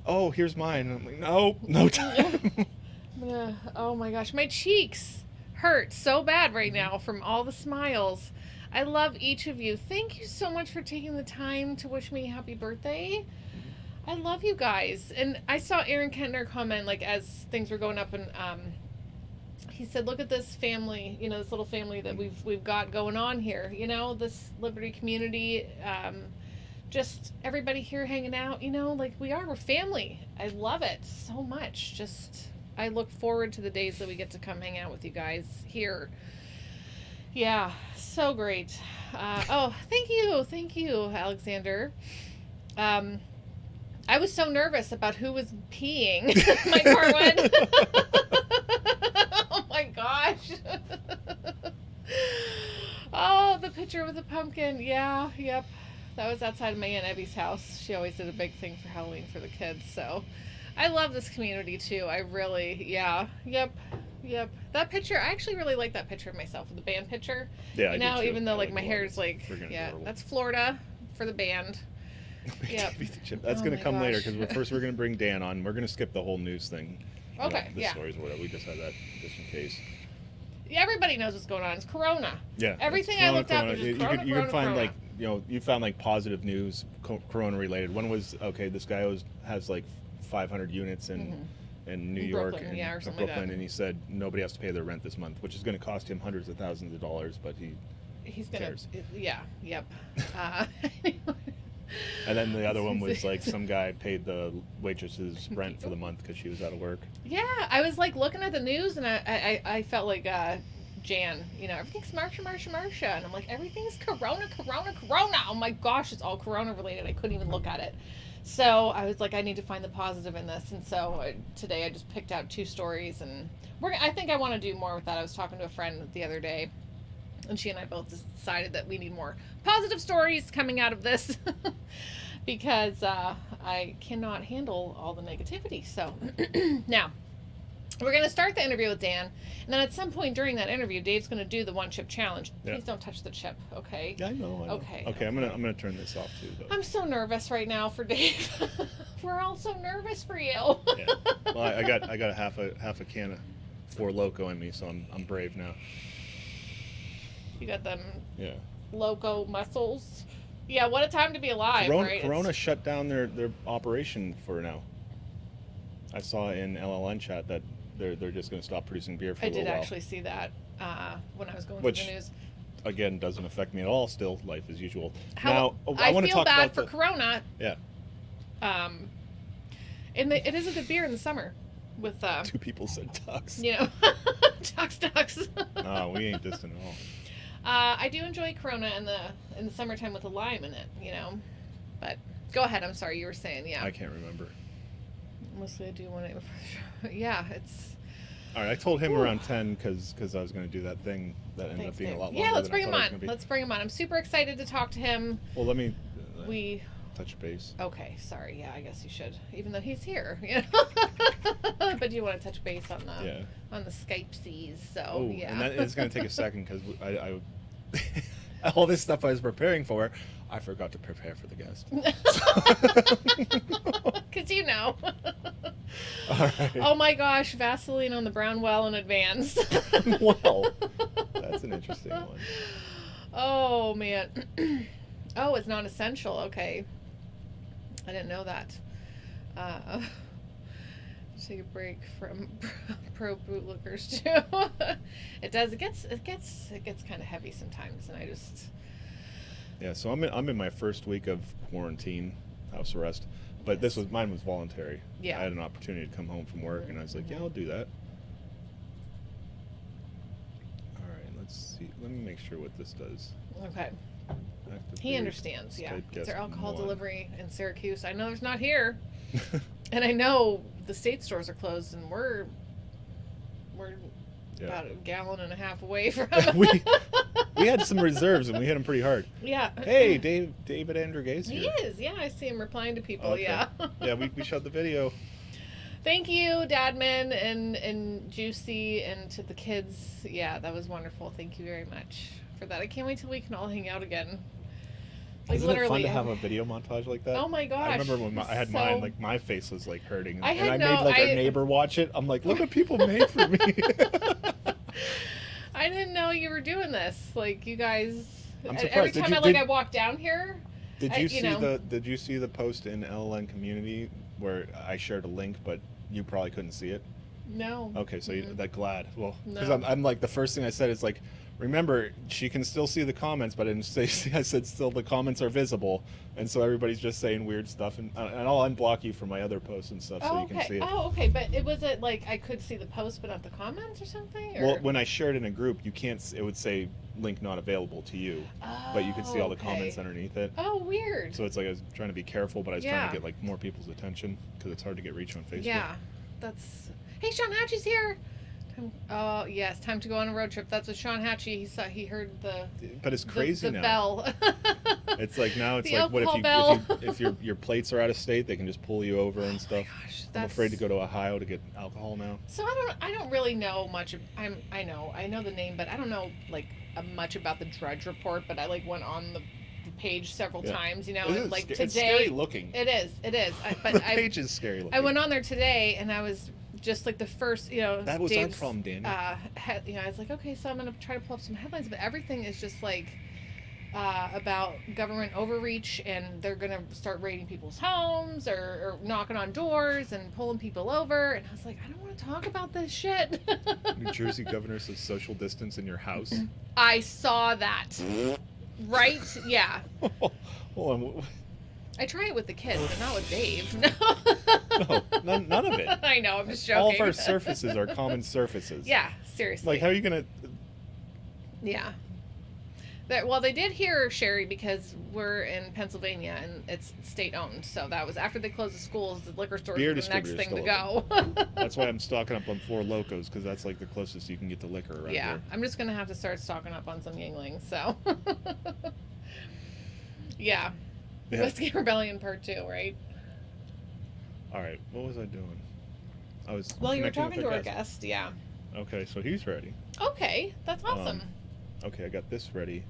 oh, here's mine. And I'm like, no time. Oh my gosh, my cheeks hurt so bad right now from all the smiles. I love each of you. Thank you so much for taking the time to wish me happy birthday. I love you guys. And I saw Aaron Kentner comment like as things were going up, and he said, look at this family, you know, this little family that we've got going on here, you know, this Liberty community, just everybody here hanging out, you know, like we're family. I love it so much. Just I look forward to the days that we get to come hang out with you guys here. Yeah, so great. Oh, thank you, Alexander. I was so nervous about who was peeing. My car went. Oh my gosh. Oh, the picture with the pumpkin. Yeah, yep. That was outside of my Aunt Evie's house. She always did a big thing for Halloween for the kids. So I love this community too. I really, yep. That picture, I actually really like that picture of myself, the band picture. Yeah, you know, I do too. even though like my hair is like, adorable. that's Florida for the band. Yep. That's Oh going to my come later, gosh. because we're going to bring Dan on. We're going to skip the whole news thing. You know, Okay, the yeah. stories or whatever. We just had that just in case. Everybody knows what's going on. It's Corona. Yeah. Everything it's I looked up Corona. was just You Corona, can Corona, find Corona. like, you know, you found like positive news, Corona related. One was, okay, this guy has like 500 units in New In York Brooklyn, and yeah, or something like Brooklyn, that. and he said nobody has to pay their rent this month, which is going to cost him hundreds of thousands of dollars, but He's gonna, cares. yeah, yep. And then the other one was like some guy paid the waitress's rent for the month because she was out of work. Yeah, I was like looking at the news, and I felt like Jan, you know, everything's Marsha, and I'm like, everything's Corona. Oh my gosh, it's all Corona related. I couldn't even look at it. So I was like, I need to find the positive in this, and so today I just picked out 2 stories, and I think I want to do more with that. I was talking to a friend the other day, and she and I both decided that we need more positive stories coming out of this because I cannot handle all the negativity. So now we're going to start the interview with Dan, and then at some point during that interview, Dave's going to do the 1 chip challenge. Yeah. Please don't touch the chip, okay? Yeah, I know. Okay. Okay, I'm gonna turn this off too, though. I'm so nervous right now for Dave. We're all so nervous for you. Yeah. Well, I got a half a can of Four Loko in me, so I'm brave now. You got them Yeah. loco muscles. Yeah, what a time to be alive, right? Corona shut down their operation for now. I saw in LLN chat that they're just going to stop producing beer for a I little did while. actually see that when I was going Which, through the news. Again, doesn't affect me at all. Still, life as usual. How, Now, I want to feel talk bad about for Corona. Yeah. It is a good beer in the summer with 2 people said tux. you know, tux. No, we ain't distant at all. I do enjoy Corona in the summertime with a lime in it, you know. But go ahead. I'm sorry, you were saying, yeah. I can't remember. Mostly I do want to. Yeah, it's. All right, I told him around 10 because I was going to do that thing that ended up being a lot longer. Yeah, let's than bring I him thought it was on. gonna be. Let's bring him on. I'm super excited to talk to him. Well, let me We. touch base. Okay, sorry. Yeah, I guess you should, even though he's here. You know? But you want to touch base on the Skype seas, so Oh, yeah. and that is going to take a second because I all this stuff I was preparing for, I forgot to prepare for the guest. Because you know. All right. Oh my gosh, Vaseline on the brown well in advance. Wow, that's an interesting one. Oh man. Oh, it's not essential. Okay, I didn't know that. Take a break from pro bootlickers too. It does. It gets kind of heavy sometimes, and I just. Yeah, so I'm in my first week of quarantine, house arrest, but mine was voluntary. Yeah. I had an opportunity to come home from work, and I was like, yeah, I'll do that. All right, let's see. Let me make sure what this does. Okay. Active He beers, understands. Yeah. Skype Is guest there alcohol 1. delivery in Syracuse? I know there's not here, and I know the state stores are closed, and we're about a gallon and a half away from. we had some reserves, and we hit them pretty hard. Yeah. Hey, David Andrew Gay's He here. is. Yeah, I see him replying to people. Okay. Yeah. Yeah, we shot the video. Thank you, Dadman and Juicy, and to the kids. Yeah, that was wonderful. Thank you very much for that. I can't wait till we can all hang out again. Like, Isn't literally. it fun to have a video montage like that? Oh my gosh. I remember when I had So- mine, like my face was like hurting, and I had I no- made like I- our neighbor watch it. I'm like, look what people made for me. I didn't know you were doing this. Like, you guys. I'm Every surprised. Did time you- I walk down here. Did I- you see know, Did you see the post in LLN community where I shared a link, but you probably couldn't see it? No. Okay, so that glad. Well, because No. I'm like the first thing I said is like, remember she can still see the comments, but I didn't say. I said still the comments are visible, and so everybody's just saying weird stuff, and I'll unblock you from my other posts and stuff so you can see it. Oh, okay. But was it like I could see the post but not the comments or something? Or? Well, when I shared in a group, you can't. It would say link not available to you, but you could see all the okay. comments underneath it. Oh, weird. So it's like I was trying to be careful, but I was trying Yeah. to get like more people's attention because it's hard to get reach on Facebook. Yeah, that's. Hey, Sean Hatchie's here. Oh yes, time to go on a road trip. That's what Sean Hatchie. He heard the. But it's crazy the now. bell. It's like now it's The like what if alcohol if your plates are out of state, they can just pull you over and stuff. I'm that's- afraid to go to Ohio to get alcohol now. So I don't really know much. I know the name, but I don't know like much about the Drudge Report. But I like went on the page several Yeah. times, you know, It and is like sca- today. it's scary looking. It is. But The page is scary looking. I went on there today, and I was just like the first, you know. That was Dave's, our problem, Danny. you know, I was like, okay, so I'm gonna try to pull up some headlines, but everything is just like about government overreach, and they're gonna start raiding people's homes or knocking on doors and pulling people over, and I was like, I don't want to talk about this shit. New Jersey governor says social distance in your house. I saw that. Right? Yeah. Hold on. I try it with the kids, but not with Dave. No, none of it. I know, I'm just joking. All of our surfaces are common surfaces. Yeah, seriously. Like, how are you gonna? Yeah. Well, they did hear Sherry because we're in Pennsylvania and it's state owned. So that was after they closed the schools, the liquor stores Beer were the next distributors thing to still go. That's why I'm stocking up on 4 Locos, because that's like the closest you can get to liquor around Yeah, here. I'm just gonna have to start stocking up on some Yinglings. So, yeah. Yeah. Whiskey Rebellion Part 2, right? All right, what was I doing? I was. Well, you were connecting talking with to our our guest, yeah. Okay, so he's ready. Okay, that's awesome. Okay, I got this ready.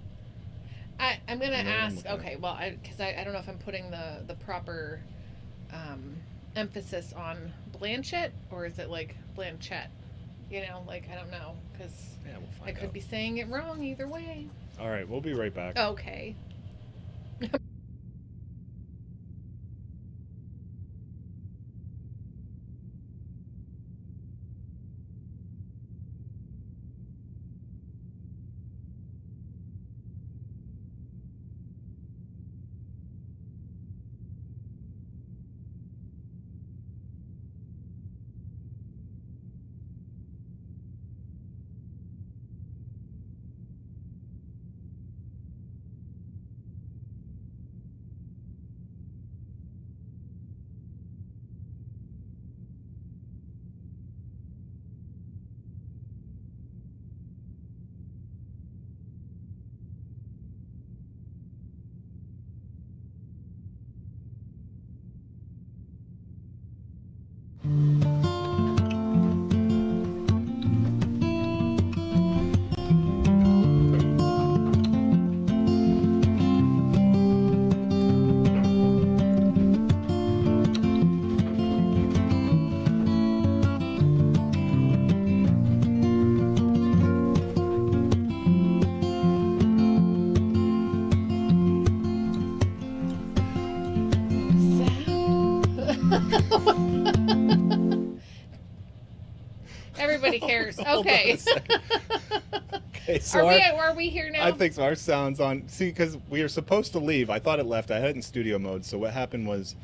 I'm gonna You know what I'm ask. looking at. Okay, well, because I don't know if I'm putting the proper emphasis on Blanchat or is it like Blanchet? You know, like I don't know because I could be saying it wrong either way. All right, we'll be right back. Okay. Everybody cares. Okay. Okay, so are we here now? I think so. Our sound's on. See, because we were supposed to leave. I thought it left. I had it in studio mode. So what happened was,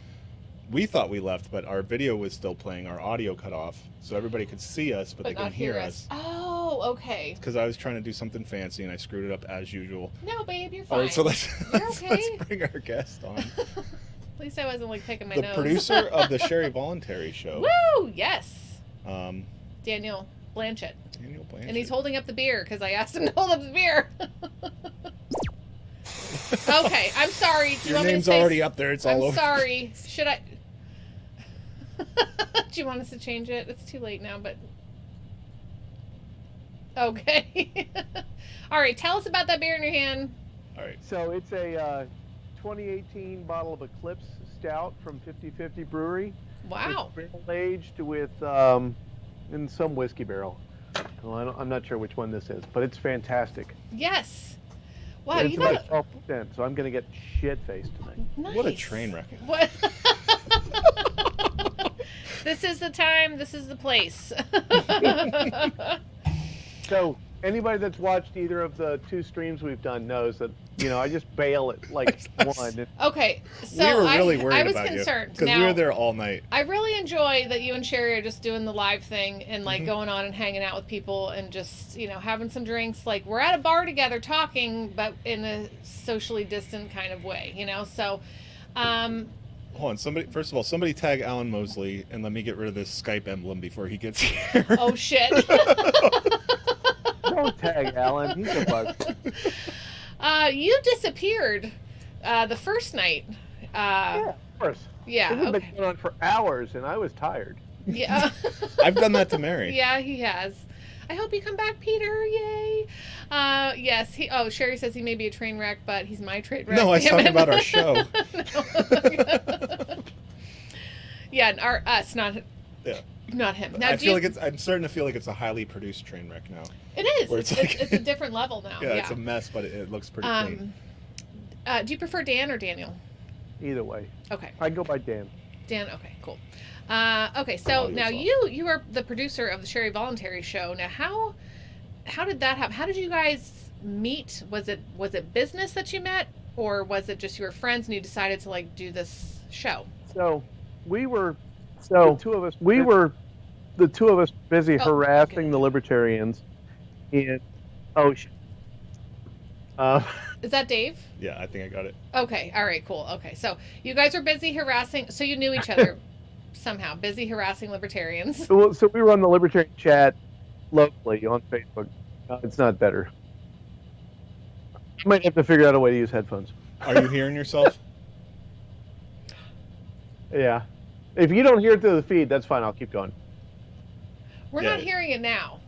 we thought we left, but our video was still playing. Our audio cut off, so everybody could see us, but they couldn't not hear us. Oh, okay. Because I was trying to do something fancy and I screwed it up as usual. No, babe, you're fine. All right, so let's okay. bring our guest on. At least I wasn't like picking my The nose. producer of the Sherry Voluntary Show. Woo! Yes. Daniel Blanchat. Daniel Blanchat. And he's holding up the beer because I asked him to hold up the beer. Okay, I'm sorry. Do you Your want me to name's say already up there. It's all over. I'm sorry. Should I? Do you want us to change it? It's too late now, but okay. All right, tell us about that beer in your hand. All right. So it's a 2018 bottle of Eclipse Stout from 50/50 Brewery. Wow. It's barrel aged with in some whiskey barrel. Well, I'm not sure which one this is, but it's fantastic. Yes. Wow, it's you got about 12%, so I'm going to get shit-faced tonight. Nice. What a train wreck. What? This is the time. This is the place. So anybody that's watched either of the two streams we've done knows that, you know, I just bail at like one. Okay, so we were really worried I was about concerned. because we Now, were there all night. I really enjoy that you and Sherry are just doing the live thing and like going on and hanging out with people and just, you know, having some drinks. Like we're at a bar together talking, but in a socially distant kind of way, you know? So, Hold on, first of all, somebody tag Alan Mosley and let me get rid of this Skype emblem before he gets here. Oh shit. Don't tag Alan, he's a bug. You disappeared the first night. Yeah, of course. Yeah, This has okay. been going on for hours, and I was tired. Yeah. I've done that to Mary. Yeah, he has. I hope you come back, Peter. Yay. Yes. Sherry says he may be a train wreck, but he's my train wreck. No, I was talking about our show. Yeah, us, not him. Now, I'm starting to feel like it's a highly produced train wreck now. It is. Where It's a different level now. Yeah, it's a mess, but it looks pretty clean. Do you prefer Dan or Daniel? Either way. Okay. I go by Dan. Dan, okay, cool. Okay, so now you are the producer of the Sherry Voluntary Show. Now, how did that happen? How did you guys meet? Was it business that you met, or was it just you were friends and you decided to like do this show? So the two of us busy harassing the libertarians in Is that Dave? Yeah, I think I got it. Okay, all right, cool. Okay, so you guys are busy harassing. So you knew each other somehow. Busy harassing libertarians. So we were on the libertarian chat locally on Facebook. It's not better. I might have to figure out a way to use headphones. Are you hearing yourself? Yeah. If you don't hear it through the feed, that's fine. I'll keep going. We're not hearing it now.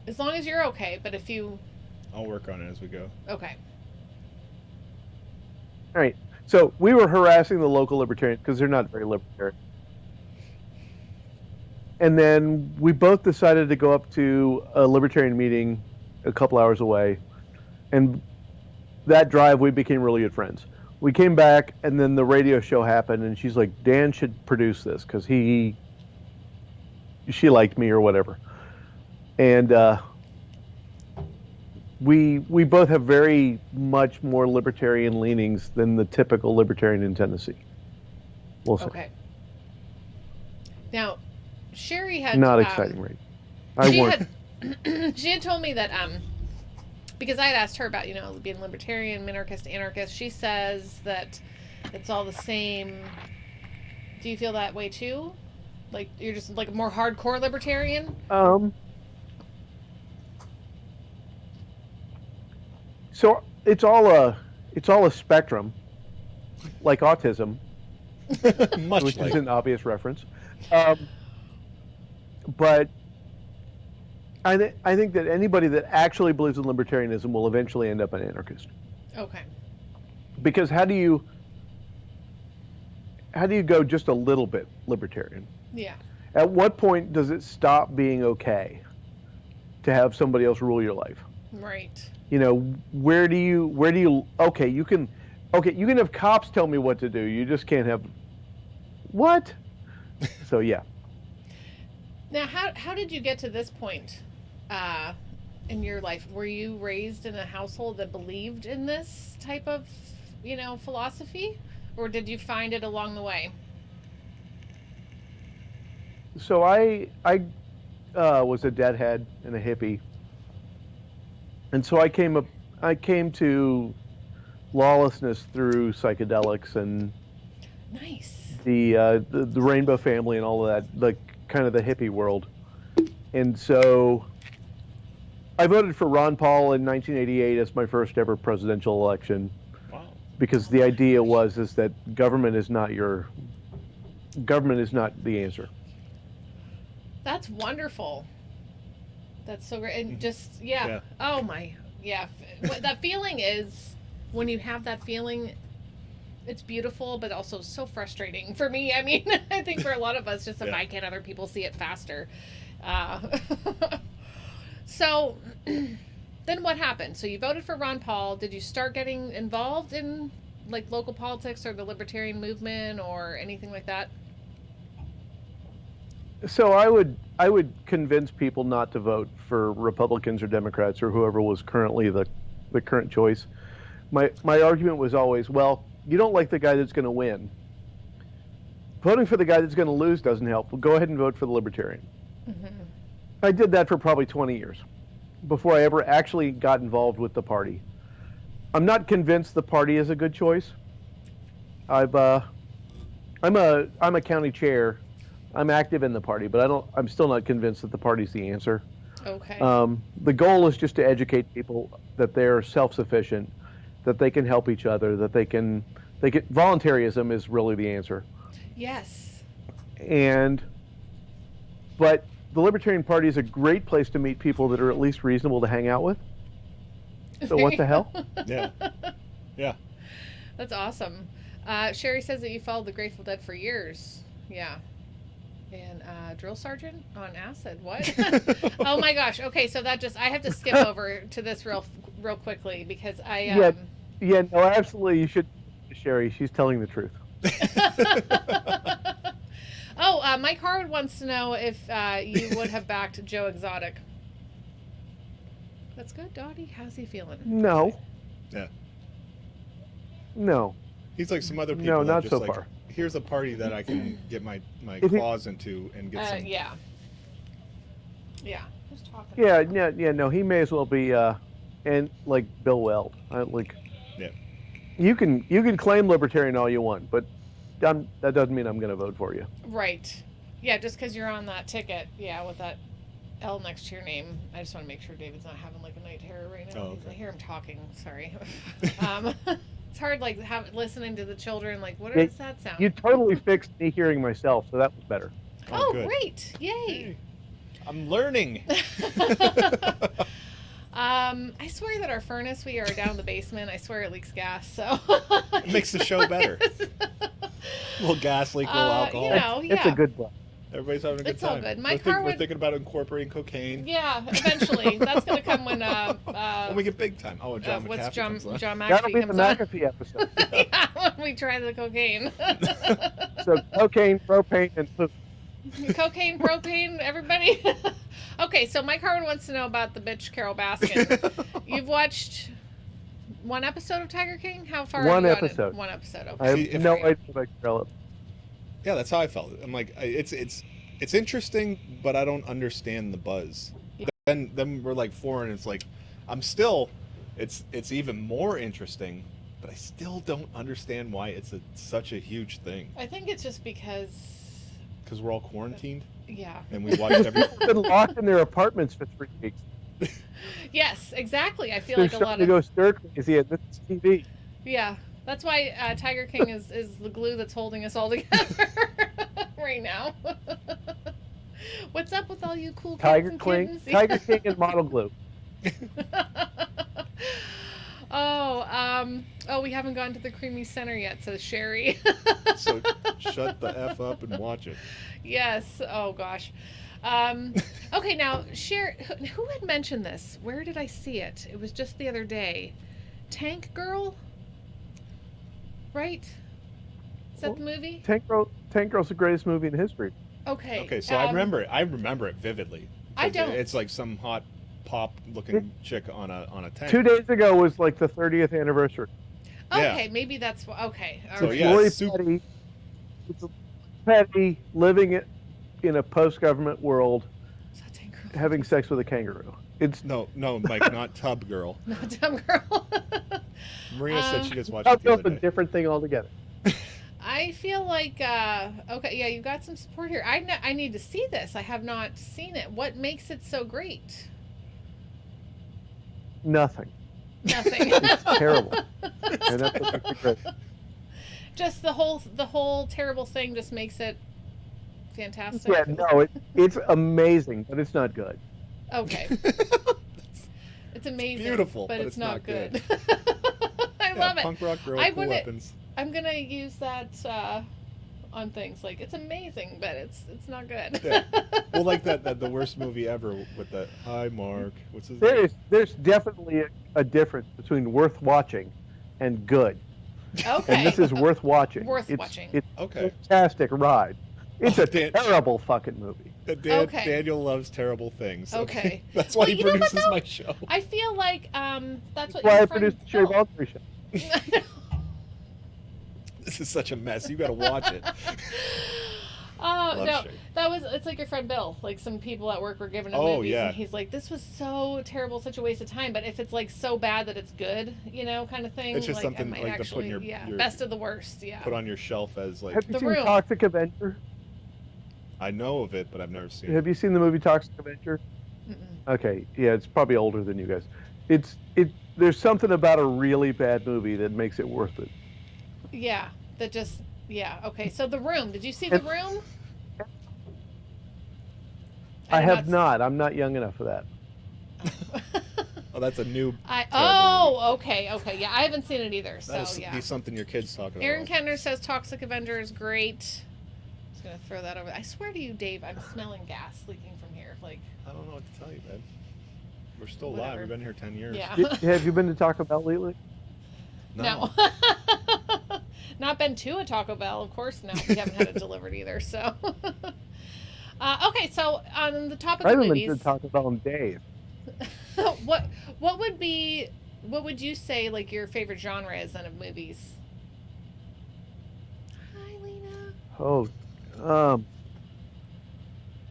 As long as you're okay, but if you... I'll work on it as we go. Okay. All right. So we were harassing the local libertarians because they're not very libertarian. And then we both decided to go up to a libertarian meeting a couple hours away. And that drive, we became really good friends. We came back, and then the radio show happened, and she's like, Dan should produce this because she liked me or whatever. And we both have very much more libertarian leanings than the typical libertarian in Tennessee. We'll see. Okay. Now, Sherry had... Not exciting, right? She had told me that... because I had asked her about, being libertarian, minarchist, anarchist. She says that it's all the same. Do you feel that way too? Like you're just like a more hardcore libertarian? So it's all a spectrum, like autism, which is an obvious reference. But I think that anybody that actually believes in libertarianism will eventually end up an anarchist. Okay. Because how do you go just a little bit libertarian? Yeah. At what point does it stop being okay to have somebody else rule your life? Right. Where do you okay, you can have cops tell me what to do. You just can't have what? So yeah. Now, how did you get to this point in your life? Were you raised in a household that believed in this type of, philosophy? Or did you find it along the way? So I was a deadhead and a hippie. And so I came to lawlessness through psychedelics and nice. The Rainbow Family and all of that, kind of the hippie world. And so I voted for Ron Paul in 1988 as my first ever presidential election. Wow. Because the idea is that government is not the answer. That's wonderful. That's so great. And just, yeah. Oh my, yeah. What that feeling is, when you have that feeling, it's beautiful, but also so frustrating for me. I mean, I think for a lot of us, just why can't other people see it faster? So then what happened? So you voted for Ron Paul. Did you start getting involved in local politics or the libertarian movement or anything like that? So I would convince people not to vote for Republicans or Democrats or whoever was currently the current choice. My argument was always, well, you don't like the guy that's going to win. Voting for the guy that's going to lose doesn't help. Well, go ahead and vote for the libertarian. Mm-hmm. I did that for probably 20 years before I ever actually got involved with the party. I'm not convinced the party is a good choice. I'm a county chair. I'm active in the party, but I'm still not convinced that the party's the answer. Okay. The goal is just to educate people that they're self-sufficient, that they can help each other, that they can voluntarism is really the answer. Yes. But the Libertarian Party is a great place to meet people that are at least reasonable to hang out with. So what the hell? Yeah. Yeah. That's awesome. Sherry says that you followed the Grateful Dead for years. Yeah. And drill sergeant on acid. What? Oh my gosh. Okay, so I have to skip over to this real quickly because I Yeah, no, absolutely you should, Sherry. She's telling the truth. Oh, Mike Harwood wants to know if you would have backed Joe Exotic. That's good, Dottie. How's he feeling? No. Yeah. No. He's like some other people. No, not just so like, far. Here's a party that I can get my claws into and get some. Yeah. Yeah. Who's talking? Yeah. No. He may as well be, and like Bill Weld. Yeah. You can claim libertarian all you want, but that doesn't mean I'm going to vote for you. Right. Yeah. Just because you're on that ticket, with that L next to your name. I just want to make sure David's not having a night terror right now. Oh, okay. I hear him talking. Sorry. It's hard, like, listening to the children. Like, what Yeah, does that sound? You totally fixed me hearing myself, so that was better. Oh, good. great! Yay! I'm learning. I swear that our furnace, we are down in the basement. I swear it leaks gas, so It makes the show better. Little gas leak, little alcohol. you know, It's a good one. Everybody's having a good It's all time. good. My car we're would- thinking about incorporating cocaine. Yeah, eventually. That's gonna come when When we get big time. Oh, John what's McAfee John comes on. McAfee That'll be the comes on. McAfee episode. Yeah, when we try the cocaine. So cocaine, propane, and poop. Cocaine, propane, everybody. Okay, so Mike Harwood wants to know about the bitch Carol Baskin. You've watched one episode of Tiger King? How far One have you episode. gotten? One episode. Okay. I have See, no idea about Carol. Yeah, that's how I felt. I'm like, it's interesting, but I don't understand the buzz. Yeah. Then we're like 4, and it's like, it's even more interesting, but I still don't understand why it's such a huge thing. I think it's just because We're all quarantined. Yeah. And we watched every. They've been locked in their apartments for 3 weeks. Yes, exactly. I feel They're like a lot starting to go stir crazy at this TV. Yeah, that's why Tiger King is the glue that's holding us all together right now. What's up with all you cool kids Tiger and King, kittens? Tiger King, and Model Glue. Oh, we haven't gone to the Creamy Center yet, says Sherry. So shut the F up and watch it. Yes. Oh gosh. Okay, now Sherry, who had mentioned this? Where did I see it? It was just the other day. Tank Girl, right? Is that the movie? Tank Girl's the greatest movie in history. Okay. Okay, so I remember it vividly. I don't. It's like some hot pop-looking chick on a tank. 2 days ago was like the 30th anniversary. Okay, maybe that's okay. All So right. yeah, Lori super, Petty living in a post-government world, having sex with a kangaroo. It's no, Mike, not Tub Girl. Not Dumb Girl. Marina said she just watched Tub it the other Girl's a day. different thing altogether. I feel like okay, yeah, you got some support here. I need to see this. I have not seen it. What makes it so great? Nothing. Nothing. It's terrible. And that's what makes it great. Just the whole terrible thing just makes it fantastic. Yeah, no, it's amazing, but it's not good. Okay. It's amazing. beautiful, but it's not good. good. I love it. Punk rock girl, I cool wouldn't- weapons. I'm gonna use that on things like it's amazing, but it's not good. Yeah. Well, like that the worst movie ever with that. Hi, Mark. What's his name? There's definitely a difference between worth watching and good. Okay. And this is worth watching. Worth it's, watching. It's Okay. a fantastic ride. It's a Dan- terrible fucking movie. Okay. Daniel loves terrible things. Okay. That's why Well, he you know what, produces though? my show. I feel like that's what That's why your I friend produced the Sherry Bill- Voluntary Show. This is such a mess. You got to watch it. Oh Love no, Sherry. it's like your friend Bill. Like some people at work were giving him Oh, movies, yeah. and he's like, "This was so terrible, such a waste of time." But if it's like so bad that it's good, kind of thing. It's just like, something I might like to put actually, in your best of the worst. Yeah. Put on your shelf as like. Have you The seen Room. Toxic Avenger? I know of it, but I've never seen it. Have you seen the movie Toxic Avenger? Okay, yeah, it's probably older than you guys. There's something about a really bad movie that makes it worth it. Yeah. That just. Yeah. Okay. So The Room. Did you see The Room? I did have not not. I'm not young enough for that. Oh, that's a new. Okay. Yeah, I haven't seen it either. So That'll yeah. be something your kids talking Aaron about. Kentner says Toxic Avenger is great. Just gonna throw that over. I swear to you, Dave, I'm smelling gas leaking from here. Like. I don't know what to tell you, man. We're still alive. Whatever. We've been here 10 years. Yeah. Have you been to Taco Bell lately? No. Not been to a Taco Bell, of course. No, we haven't had it delivered either. So. Okay, so on the topic I of haven't been movies, to Taco Bell in days. what would you say like your favorite genre is then of movies? Hi, Lena. Oh,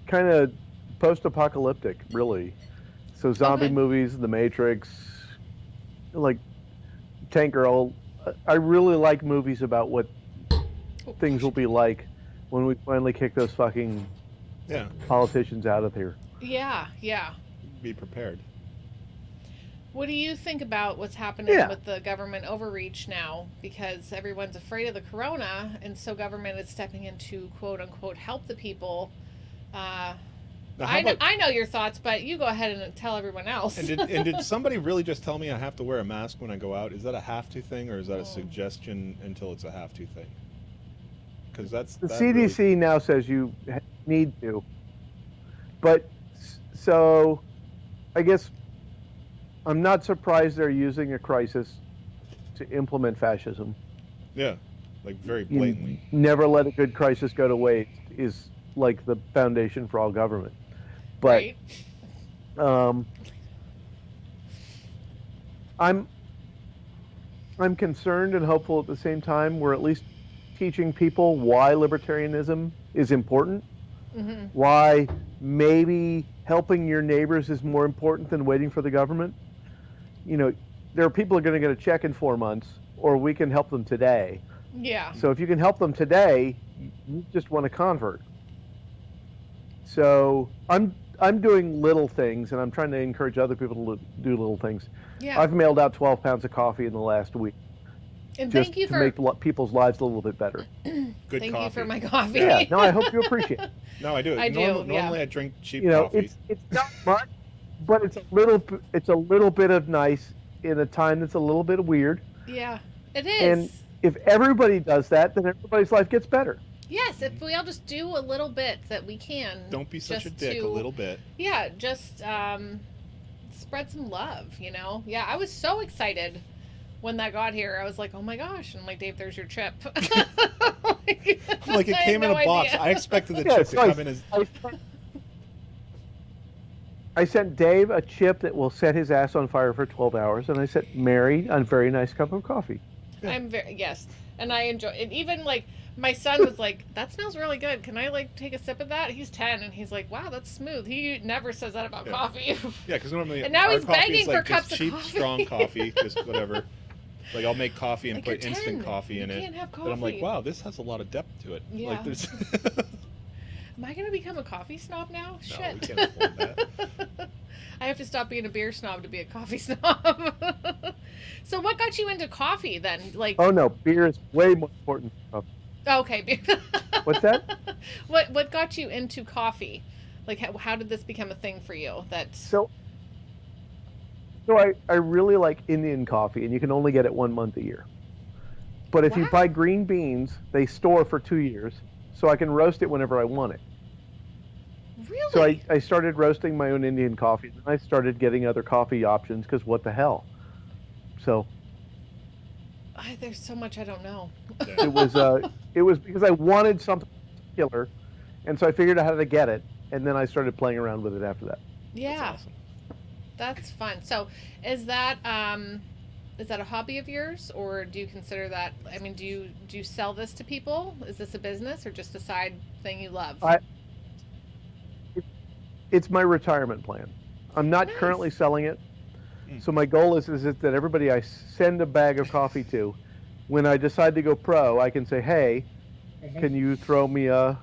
kind of post-apocalyptic, really. So zombie Okay. movies, The Matrix, like Tank Girl. I really like movies about what things will be like when we finally kick those fucking Yeah. politicians out of here. Yeah. Be prepared. What do you think about what's happening Yeah. with the government overreach now? Because everyone's afraid of the corona, and so government is stepping in to quote unquote help the people. Now, how about- I know your thoughts, but you go ahead and tell everyone else. And did somebody really just tell me I have to wear a mask when I go out? Is that a have to thing, or is that a suggestion until it's a have to thing? Because The CDC now says you need to. But so I guess I'm not surprised they're using a crisis to implement fascism. Yeah, like very blatantly. Never let a good crisis go to waste is like the foundation for all government. But I'm concerned and hopeful at the same time. We're at least teaching people why libertarianism is important, why maybe helping your neighbors is more important than waiting for the government. You know, there are people who are going to get a check in 4 months, or we can help them today. Yeah. So if you can help them today, you just want to convert. So I'm doing little things, and I'm trying to encourage other people to do little things. Yeah. I've mailed out 12 pounds of coffee in the last week. And just thank you to for make people's lives a little bit better. Good thank coffee. you for my coffee. Yeah, no, I hope you appreciate it. No, I do. I do, Normally I drink cheap You know, coffee. it's not much, but it's a little bit of nice in a time that's a little bit weird. Yeah, it is. And if everybody does that, then everybody's life gets better. Yes, if we all just do a little bit that we can. Don't be such a just dick. to- A little bit. Yeah, just spread some love, you know? Yeah, I was so excited when that got here. I was like, oh my gosh. And I'm like, Dave, there's your chip. Like it I came had in a no box. idea. I expected the Yeah, chip so to come in as. I sent Dave a chip that will set his ass on fire for 12 hours, and I sent Mary a very nice cup of coffee. I'm very, yes. And I enjoy it. Even like, my son was like, that smells really good. Can I like take a sip of that? He's 10 and he's like, wow, that's smooth. He never says that about coffee. Yeah, because normally And now our he's coffee begging is like for cups just of cheap, coffee. strong coffee, just whatever. Like I'll make coffee and Like, put you're instant 10. coffee in You it. can't have But I'm like, coffee. wow, this has a lot of depth to it. Yeah. Like there's. Am I going to become a coffee snob now? Shit. we can't afford that. I have to stop being a beer snob to be a coffee snob. So what got you into coffee then? Like, Oh no, beer is way more important than coffee. okay, beer. What's that? What got you into coffee? Like, how did this become a thing for you? That So I really like Indian coffee, and you can only get it 1 month a year. But if you buy green beans, they store for 2 years, so I can roast it whenever I want it. Really? So I started roasting my own Indian coffee, and I started getting other coffee options, because what the hell? So there's so much I don't know. it was because I wanted something particular, and so I figured out how to get it, and then I started playing around with it after that. Yeah. That's fun. So, is that a hobby of yours, or do you consider that? I mean, do you sell this to people? Is this a business or just a side thing you love? It's my retirement plan. I'm not currently selling it, so my goal is that everybody I send a bag of coffee to, when I decide to go pro, I can say, hey, can you throw me a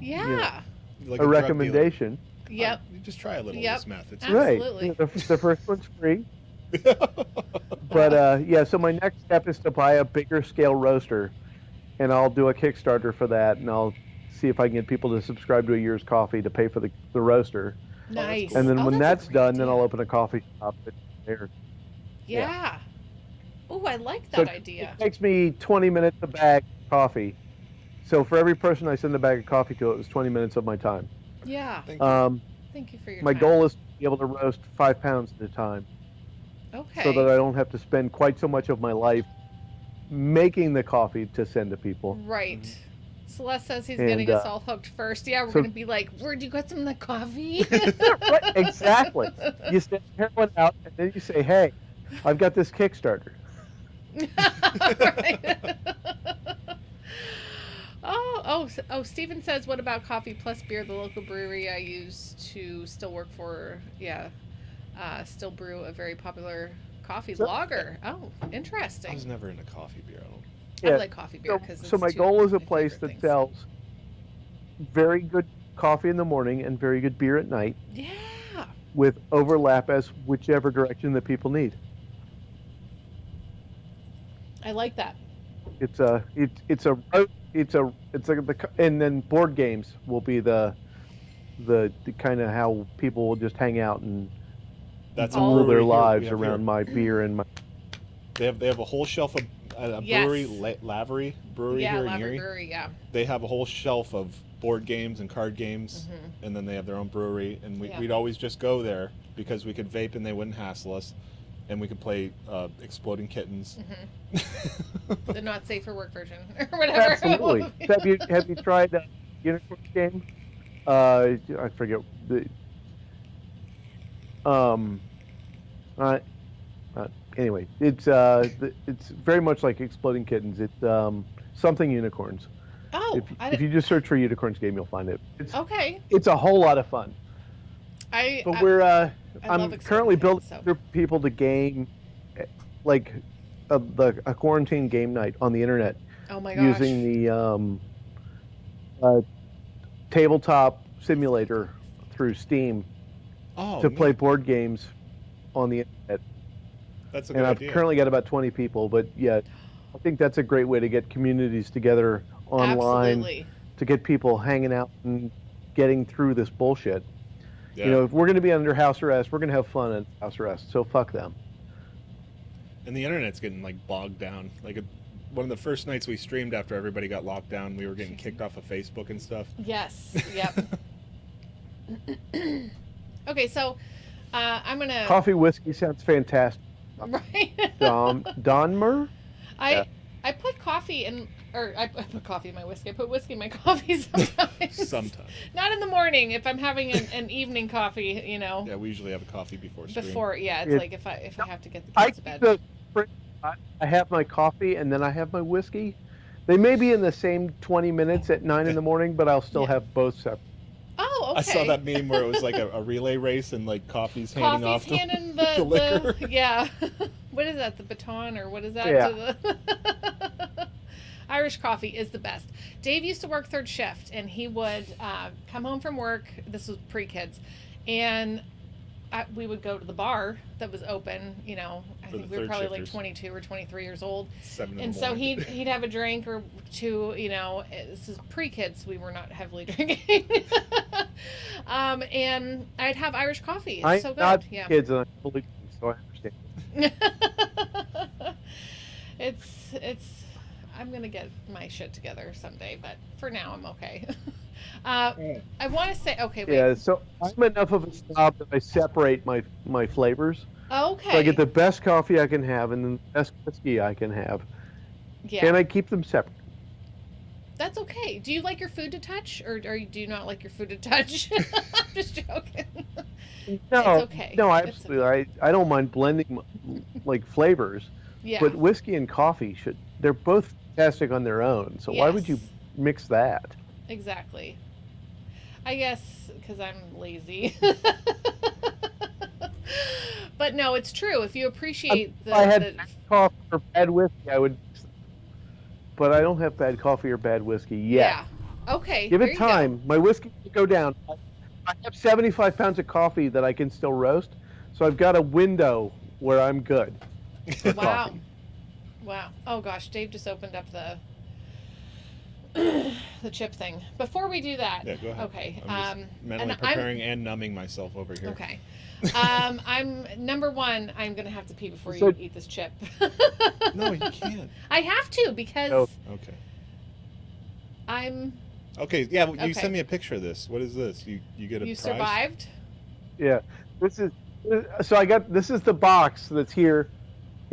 Yeah. Like a drug recommendation? Yep. You just try a little Yep. of this meth. It's Absolutely. Right. The first one's free. But yeah, so my next step is to buy a bigger scale roaster, and I'll do a Kickstarter for that, and I'll see if I can get people to subscribe to a year's coffee to pay for the roaster. Nice. And then Oh, when that's that's done, then I'll open a coffee shop there. Yeah. Oh, I like So that idea. It takes me 20 minutes a bag of coffee. So for every person I send a bag of coffee to, it was 20 minutes of my time. Yeah. Thank you for your My time. goal is to be able to roast 5 pounds at a time, Okay. so that I don't have to spend quite so much of my life making the coffee to send to people. Right. Celeste says he's And, getting us all hooked first. Yeah, we're so- going to be like, where'd you get some of the coffee? Right, exactly. You send everyone out, and then you say, hey, I've got this Kickstarter. Oh, Steven says, what about Coffee Plus Beer, the local brewery I used to still work for? Yeah. Still brew a very popular coffee lager. Oh, interesting. I was never into coffee beer. I don't. I like coffee beer because So my goal is a place that sells very good coffee in the morning and very good beer at night. Yeah. with overlap as whichever direction that people need. I like that. It's like and then board games will be the kind of how people will just hang out and That's rule their brewery here we lives have around here. my beer and my. They have a whole shelf of a Yes. brewery, Lavery Brewery Yeah, here in Lavery Erie. Brewery, yeah. They have a whole shelf of board games and card games, and then they have their own brewery. And Yeah. we'd always just go there because we could vape and they wouldn't hassle us, and we could play Exploding Kittens. The not safe for work version or whatever. Absolutely. have you tried the Unicorn game? I forget the. Anyway, it's very much like Exploding Kittens. It's something unicorns. Oh, If you just search for unicorns game, you'll find it. okay. It's a whole lot of fun. I'm currently building a group of people to game, like a quarantine game night on the internet. Oh my gosh. Using the tabletop simulator through Steam to play board games on the internet. That's a and good I've idea. currently got about 20 people, but yeah, I think that's a great way to get communities together online Absolutely. to get people hanging out and getting through this bullshit. Yeah. You know, if we're going to be under house arrest, we're going to have fun in house arrest. So fuck them. And the internet's getting like bogged down. Like one of the first nights we streamed after everybody got locked down, we were getting kicked off of Facebook and stuff. Yes. Yep. Okay, so I'm gonna. Coffee whiskey sounds fantastic. Right. Donmer? I put coffee in, or I put coffee in my whiskey. I put whiskey in my coffee sometimes. Sometimes. Not in the morning if I'm having an evening coffee, you know. Yeah, we usually have a coffee before stream. It's like if I have to get the kids to bed. I have my coffee and then I have my whiskey. They may be in the same 20 minutes at 9 in the morning, but I'll still have both separate. Oh, okay. I saw that meme where it was like a relay race and like coffee's handing off handing the liquor. Yeah. What is that? The baton or what is that? Yeah. To the Irish coffee is the best. Dave used to work third shift, and he would come home from work. This was pre-kids, and we would go to the bar that was open. You know, I think we were probably like 22 or 23 years old. And so he'd have a drink or two. You know, this is pre-kids. We were not heavily drinking. And I'd have Irish coffee. It's so good. Not Yeah. kids, and I'm fully, so I understand. It's I'm gonna get my shit together someday, but for now I'm okay. I want to say okay. Wait. Yeah, so I'm enough of a snob that I separate my flavors. Okay. So I get the best coffee I can have and the best whiskey I can have. Yeah. And I keep them separate. That's okay. Do you like your food to touch, or do you not like your food to touch? I'm just joking. No, It's okay. no, It's absolutely. I don't mind blending like flavors. Yeah. But whiskey and coffee they're both fantastic on their own. So why would you mix that? Exactly. I guess because I'm lazy. But no, it's true. If you appreciate If I had bad coffee or bad whiskey, I would. But I don't have bad coffee or bad whiskey yet. Yeah. Okay. Give there it you go. time. My whiskey will go down. I have 75 pounds of coffee that I can still roast, so I've got a window where I'm good. for Wow. coffee. Wow. Oh gosh, Dave just opened up the the chip thing. Before we do that, Yeah, go ahead. Okay. I'm just mentally preparing and numbing myself over here. Okay. I'm number one. I'm gonna have to pee before you So- eat this chip. No, you can't. I have to because Okay. I'm. Okay. Yeah. Well, you Okay. send me a picture of this. What is this? You get a You prize? survived. Yeah. So I got this is the box that's here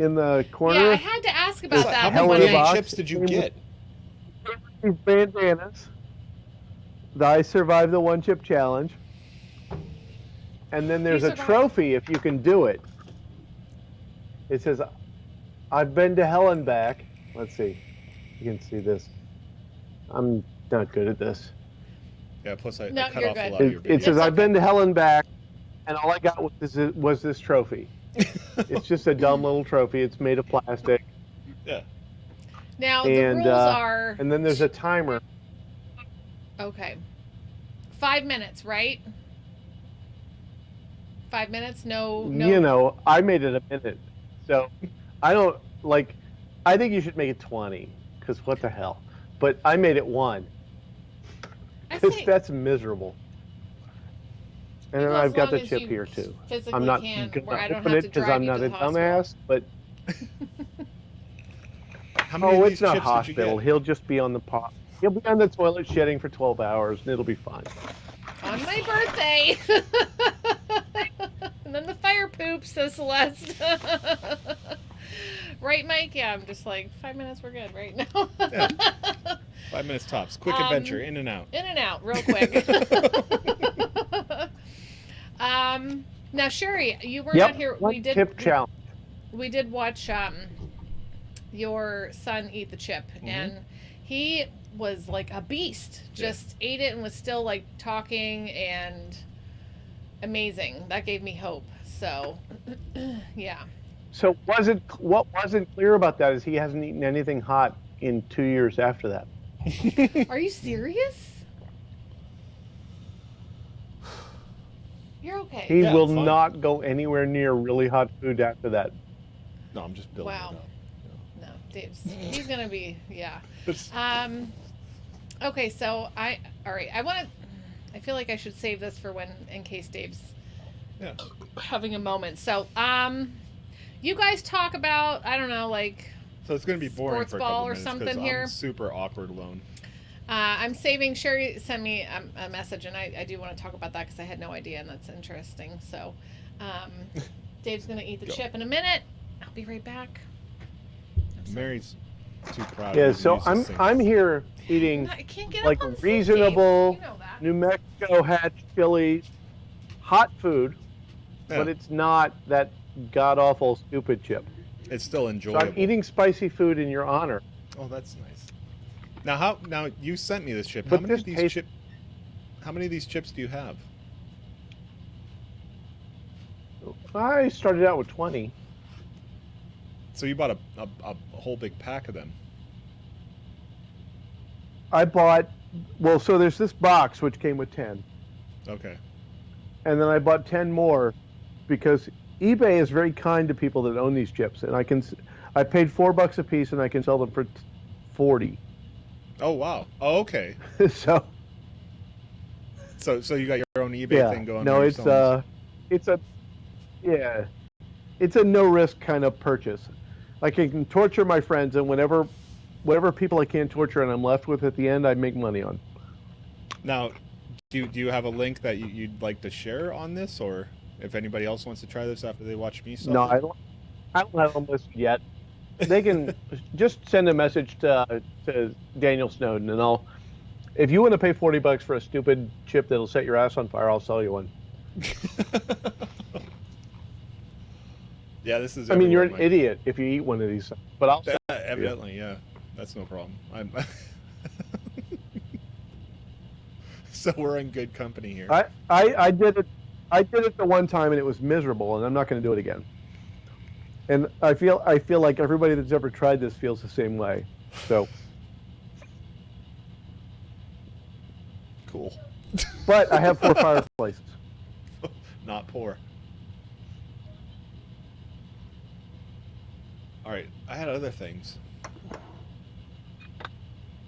in the corner. Yeah, I had to ask about that. How when many I- chips did you get? These bandanas. I survived the one chip challenge. And then there's a trophy if you can do it. It says, I've been to hell and back. Let's see. You can see this. I'm not good at this. Yeah. Plus, I No, cut you're off good. a lot of your It videos. says, I've been to hell and back, and all I got was this trophy. It's just a dumb little trophy. It's made of plastic. Yeah. Now the rules are And then there's a timer. okay. 5 minutes, right? 5 minutes? No. You know, I made it a minute, so I don't like. I think you should make it 20, because what the hell? But I made it 1, because that's miserable. And then I've got the chip here too. I'm not going to open it because I'm not a dumbass, but. Oh, it's not hospital. He'll just be on the pot. He'll be on the toilet shedding for 12 hours, and it'll be fine. On my birthday. And then the fire poop, says Celeste. Right, Mike? Yeah, I'm just like, 5 minutes, we're good right now. Yeah. 5 minutes tops. Quick adventure, in and out. In and out, real quick. Now, Sherry, you were not here. We did tip challenge. We did watch your son eat the chip, and he was like a beast. Just ate it and was still like talking and amazing. That gave me hope. So, yeah. So what wasn't clear about that is he hasn't eaten anything hot in 2 years after that. Are you serious? You're okay. He will not go anywhere near really hot food after that. No, I'm just building it up. No, he's gonna be, yeah. Okay, so all right, I feel like I should save this for in case Dave's having a moment. So, you guys talk about, I don't know, like, so it's gonna be boring sports for a ball couple or minutes something here. I'm super awkward alone. I'm saving. Sherry sent me a message, and I do want to talk about that because I had no idea, and that's interesting. So, Dave's gonna eat the chip in a minute. I'll be right back. Mary's too proud. Yeah, so I'm here eating like reasonable New Mexico hatch chili, hot food, but it's not that god awful stupid chip. It's still enjoyable. So I'm eating spicy food in your honor. Oh, that's nice. Now you sent me this chip. But how many of these chips do you have? I started out with 20. So you bought a whole big pack of them. I bought, so there's this box which came with 10. Okay. And then I bought 10 more because eBay is very kind to people that own these chips, and I paid $4 a piece, and I can sell them for 40. Oh wow! Oh, okay. So you got your own eBay thing going. No, it's a no risk kind of purchase. I can torture my friends, and whatever people I can't torture and I'm left with at the end, I make money on. Now, do you have a link that you'd like to share on this, or if anybody else wants to try this after they watch me suffer? No, I don't have them listed yet. They can just send a message to Daniel Snowden, and if you want to pay $40 for a stupid chip that'll set your ass on fire, I'll sell you one. Yeah, this is. I mean, you're an idiot if you eat one of these, but I'll. Evidently, yeah, that's no problem. So we're in good company here. I did it. I did it the one time and it was miserable, and I'm not going to do it again. And I feel like everybody that's ever tried this feels the same way. So. Cool. But I have 4 fireplaces. Not poor. All right, I had other things.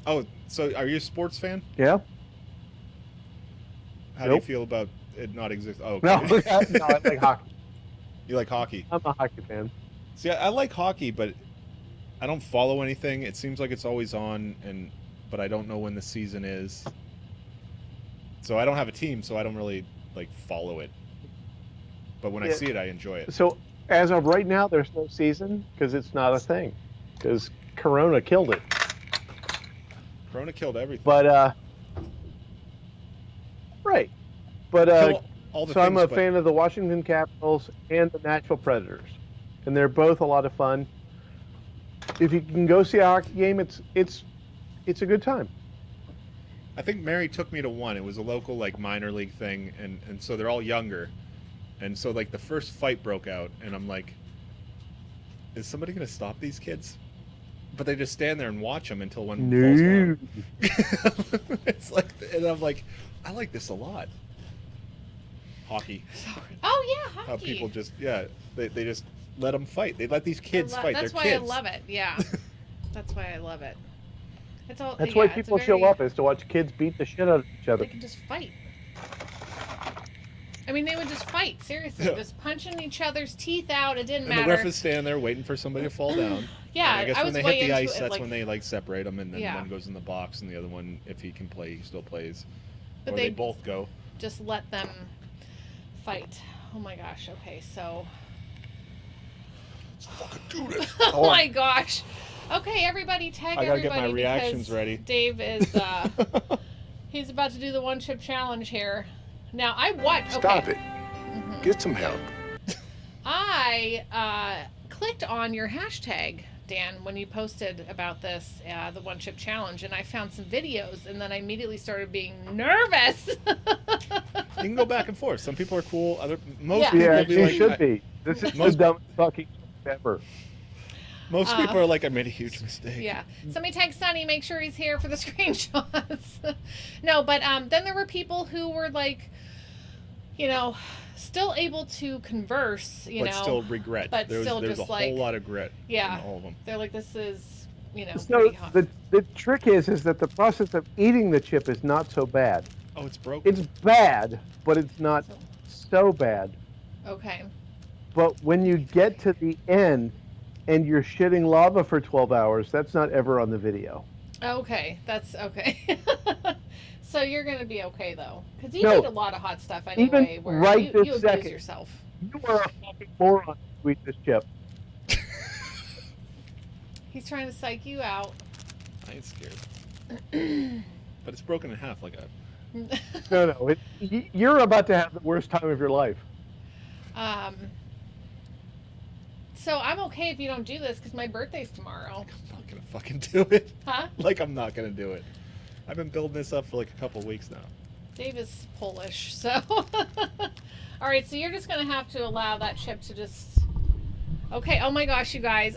Oh, so are you a sports fan? Yeah. How do you feel about it not existing? Oh, okay. No, I like hockey. You like hockey? I'm a hockey fan. See, I like hockey, but I don't follow anything. It seems like it's always on, but I don't know when the season is. So I don't have a team, so I don't really follow it. But when I see it, I enjoy it. So as of right now, there's no season because it's not a thing, because Corona killed it. Corona killed everything. But right. But so I'm a fan of the Washington Capitals and the Nashville Predators, and they're both a lot of fun. If you can go see a hockey game, it's a good time. I think Mary took me to one. It was a local minor league thing, and so they're all younger, and so the first fight broke out, and I'm like, is somebody gonna stop these kids? But they just stand there and watch them until one falls down. It's and I'm like, I like this a lot. hockey. Oh yeah, hockey. How people just they just let them fight. They let these kids fight. That's They're why kids. I love it. Yeah, that's why I love it. It's all. That's yeah, why it's a people very- show up, is to watch kids beat the shit out of each other. They can just fight. I mean, they would just fight, seriously. Yeah. Just punching each other's teeth out. It didn't And matter. the ref is standing there waiting for somebody to fall down. Yeah, And I guess I when was they way hit the into ice, it, that's like- when they like separate them, and then Yeah. one goes in the box, and the other one, if he can play, he still plays. But or they they both go. Just let them fight. Oh my gosh, okay, so... Let's fucking do this. Oh my gosh. Okay, everybody tag I gotta get everybody my reactions because ready. Dave is, he's about to do the one chip challenge here. Now, I watched... Stop okay. it. Get some help. I clicked on your hashtag, Dan, when you posted about this, the one chip challenge, and I found some videos, and then I immediately started being nervous. You can go back and forth. Some people are cool. Most Yeah. people Yeah, will be you like, should be. This is the dumbest fucking shit ever. Most people are like, I made a huge mistake. Yeah. Somebody tag Sonny, make sure he's here for the screenshots. No, but then there were people who were like, you know, still able to converse, you but know. still regret. But There's still a just whole like, lot of regret yeah, in all of them. They're like, this is, you know, So pretty hot. the trick is that the process of eating the chip is not so bad. Oh, it's broken. It's bad, but it's not so bad. Okay. But when you get to the end and you're shitting lava for 12 hours, that's not ever on the video. Okay, that's okay. So you're gonna be okay though, because you No. eat a lot of hot stuff anyway. Even Where right you this abuse second. yourself. You are a fucking moron to eat this chip. He's trying to psych you out. I ain't scared. But it's broken in half like a... No. You're about to have the worst time of your life. So I'm okay if you don't do this because my birthday's tomorrow. I'm not gonna fucking do it. Huh? Like, I'm not gonna do it. I've been building this up for like a couple weeks now. Dave is Polish, so. All right, so you're just gonna have to allow that chip to just. Okay. Oh my gosh, you guys,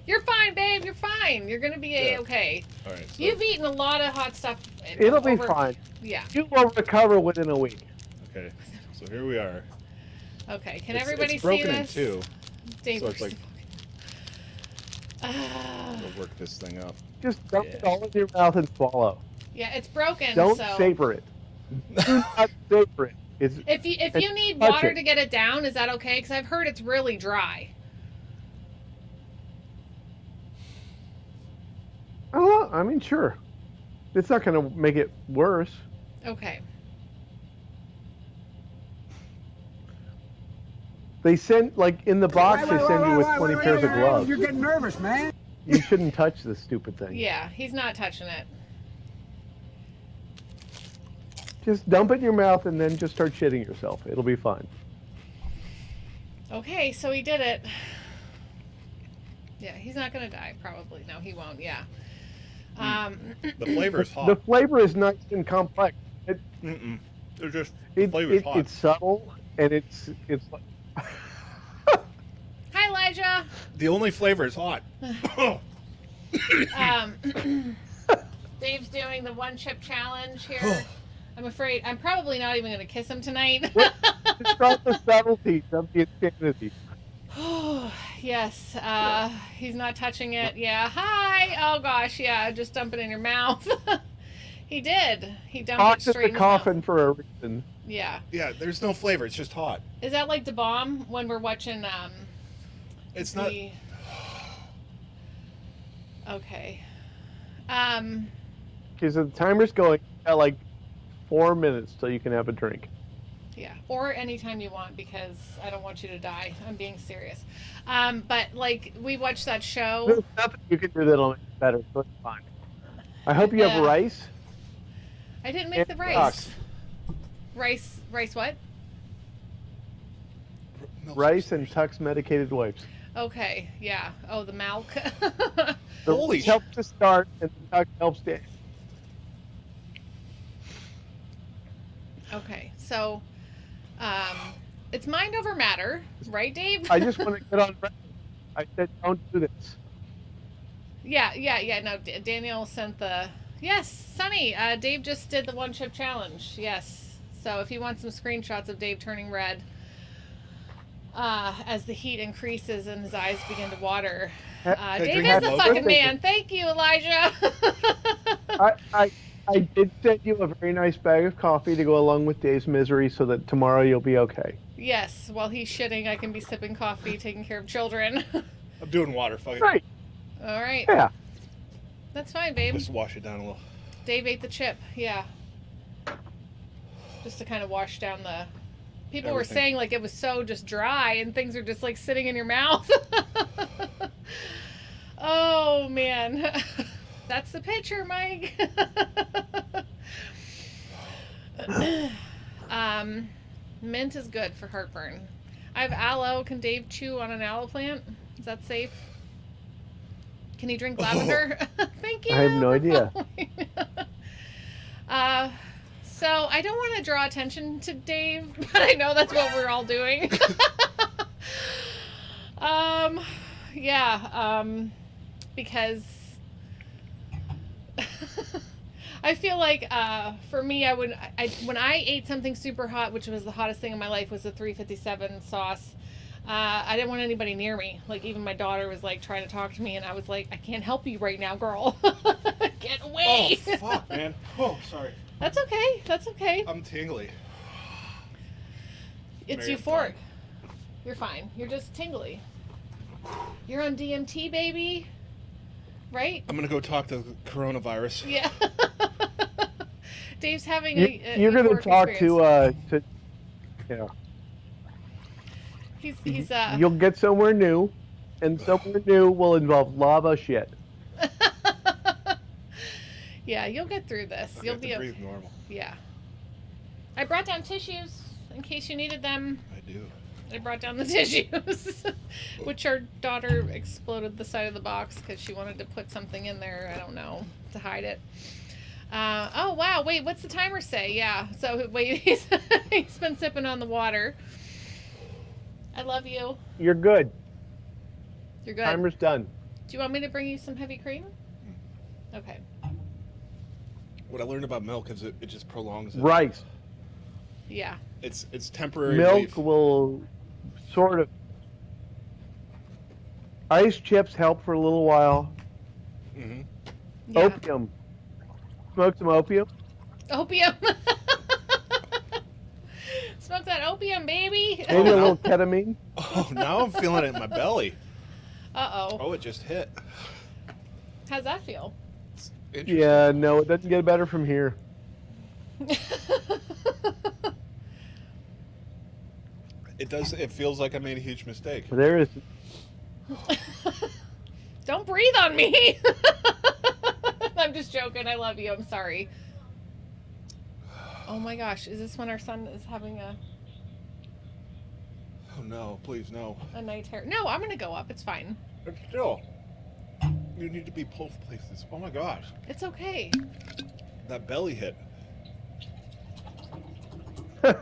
You're fine, babe. You're fine. You're gonna be okay. All right. So, You've eaten a lot of hot stuff. It'll be fine. Yeah. You will recover within a week. okay. So here we are. Okay. Can It's- everybody it's broken see in this? two. Dave, So it's where's like the- we'll work this thing up. Just dump it all in your mouth and swallow. Yeah, it's broken. Don't so. savor it. Do not savor it. If you need touch water it. to get it down, is that okay? Because I've heard it's really dry. Oh, I mean, sure. It's not going to make it worse. Okay. They send, like, in the box, they send you with 20 pairs of gloves. You're getting nervous, man. You shouldn't touch this stupid thing. Yeah, he's not touching it. Just dump it in your mouth and then just start shitting yourself. It'll be fine. Okay, so he did it. Yeah, he's not gonna die, probably. No, he won't. Yeah. The flavor is The hot. flavor is nice and complex. Mm-mm. They're just It, flavor's it, hot. it's subtle and it's like, Hi, Elijah. The only flavor is hot. Dave's doing the one chip challenge here. I'm afraid I'm probably not even gonna kiss him tonight. describe the subtlety of the insanity. Yes, he's not touching it. Yeah. Hi. Oh gosh. Yeah. Just dump it in your mouth. He did. He dumped Talk it to straight the in his mouth. coffin for a reason. Yeah. Yeah, there's no flavor. It's just hot. Is that like the bomb when we're watching? It's not. Okay. Because the timer's going at like 4 minutes till you can have a drink. Yeah, or anytime you want because I don't want you to die. I'm being serious. But like we watched that show. There's nothing you can do that'll make it better, so it's fine. I hope you have rice. I didn't make the and rice. Tux. Rice what? Rice and Tux medicated wipes. Okay, yeah. Oh, the milk. The rice helps to start and the Tux helps to end. Okay, so it's mind over matter, right, Dave? I just want to get on record. I said don't do this. Yeah. No, Daniel sent the... Yes, Sonny, Dave just did the one chip challenge. Yes. So if you want some screenshots of Dave turning red as the heat increases and his eyes begin to water, Dave is the fucking man. Thank you, Elijah. I did send you a very nice bag of coffee to go along with Dave's misery so that tomorrow you'll be okay. Yes, while he's shitting, I can be sipping coffee, taking care of children. I'm doing water. Fuck it. Right. All right. Yeah. That's fine, babe. Just wash it down a little. Dave ate the chip. Yeah. Just to kind of wash down the... People were saying like it was so just dry and things are just like sitting in your mouth. Oh, man. That's the picture, Mike. Mint is good for heartburn. I have aloe. Can Dave chew on an aloe plant? Is that safe? Can he drink lavender? Thank you. I have no idea. So I don't want to draw attention to Dave, but I know that's what we're all doing. Because I feel like for me, when I ate something super hot, which was the hottest thing in my life, was the 357 sauce. I didn't want anybody near me. Like even my daughter was like trying to talk to me, and I was like, I can't help you right now, girl. Get away. Oh fuck, man. Oh, sorry. That's okay. That's okay. I'm tingly. It's Mary, euphoric. You're fine. You're just tingly. You're on DMT, baby. Right? I'm gonna go talk to coronavirus. Yeah. Dave's having You're going to talk to yeah. He's You'll get somewhere new, and somewhere new will involve lava shit. Yeah, you'll get through this. I You'll have be to breathe normal. Yeah. I brought down tissues in case you needed them. I do. I brought down the tissues, which our daughter exploded the side of the box because she wanted to put something in there. I don't know, to hide it. Oh wow! Wait, what's the timer say? Yeah. So wait, he's been sipping on the water. I love you. You're good. You're good. Timer's done. Do you want me to bring you some heavy cream? Okay. What I learned about milk is it just prolongs it. Rice. Yeah. It's temporary Milk relief. will sort of... Ice chips help for a little while. Mm-hmm. Yeah. Opium. Smoke some opium. Opium. Smoke that opium, baby. Maybe a little ketamine. Oh, now I'm feeling it in my belly. Uh-oh. Oh, it just hit. How's that feel? Yeah, no, it doesn't get better from here. It does. It feels like I made a huge mistake. There is... Don't breathe on me. I'm just joking. I love you. I'm sorry. Oh my gosh. Is this when our son is having Oh no, please no. a night terror? No, I'm going to go up. It's fine. But still, you need to be both places. Oh my gosh. It's okay. That belly hit. I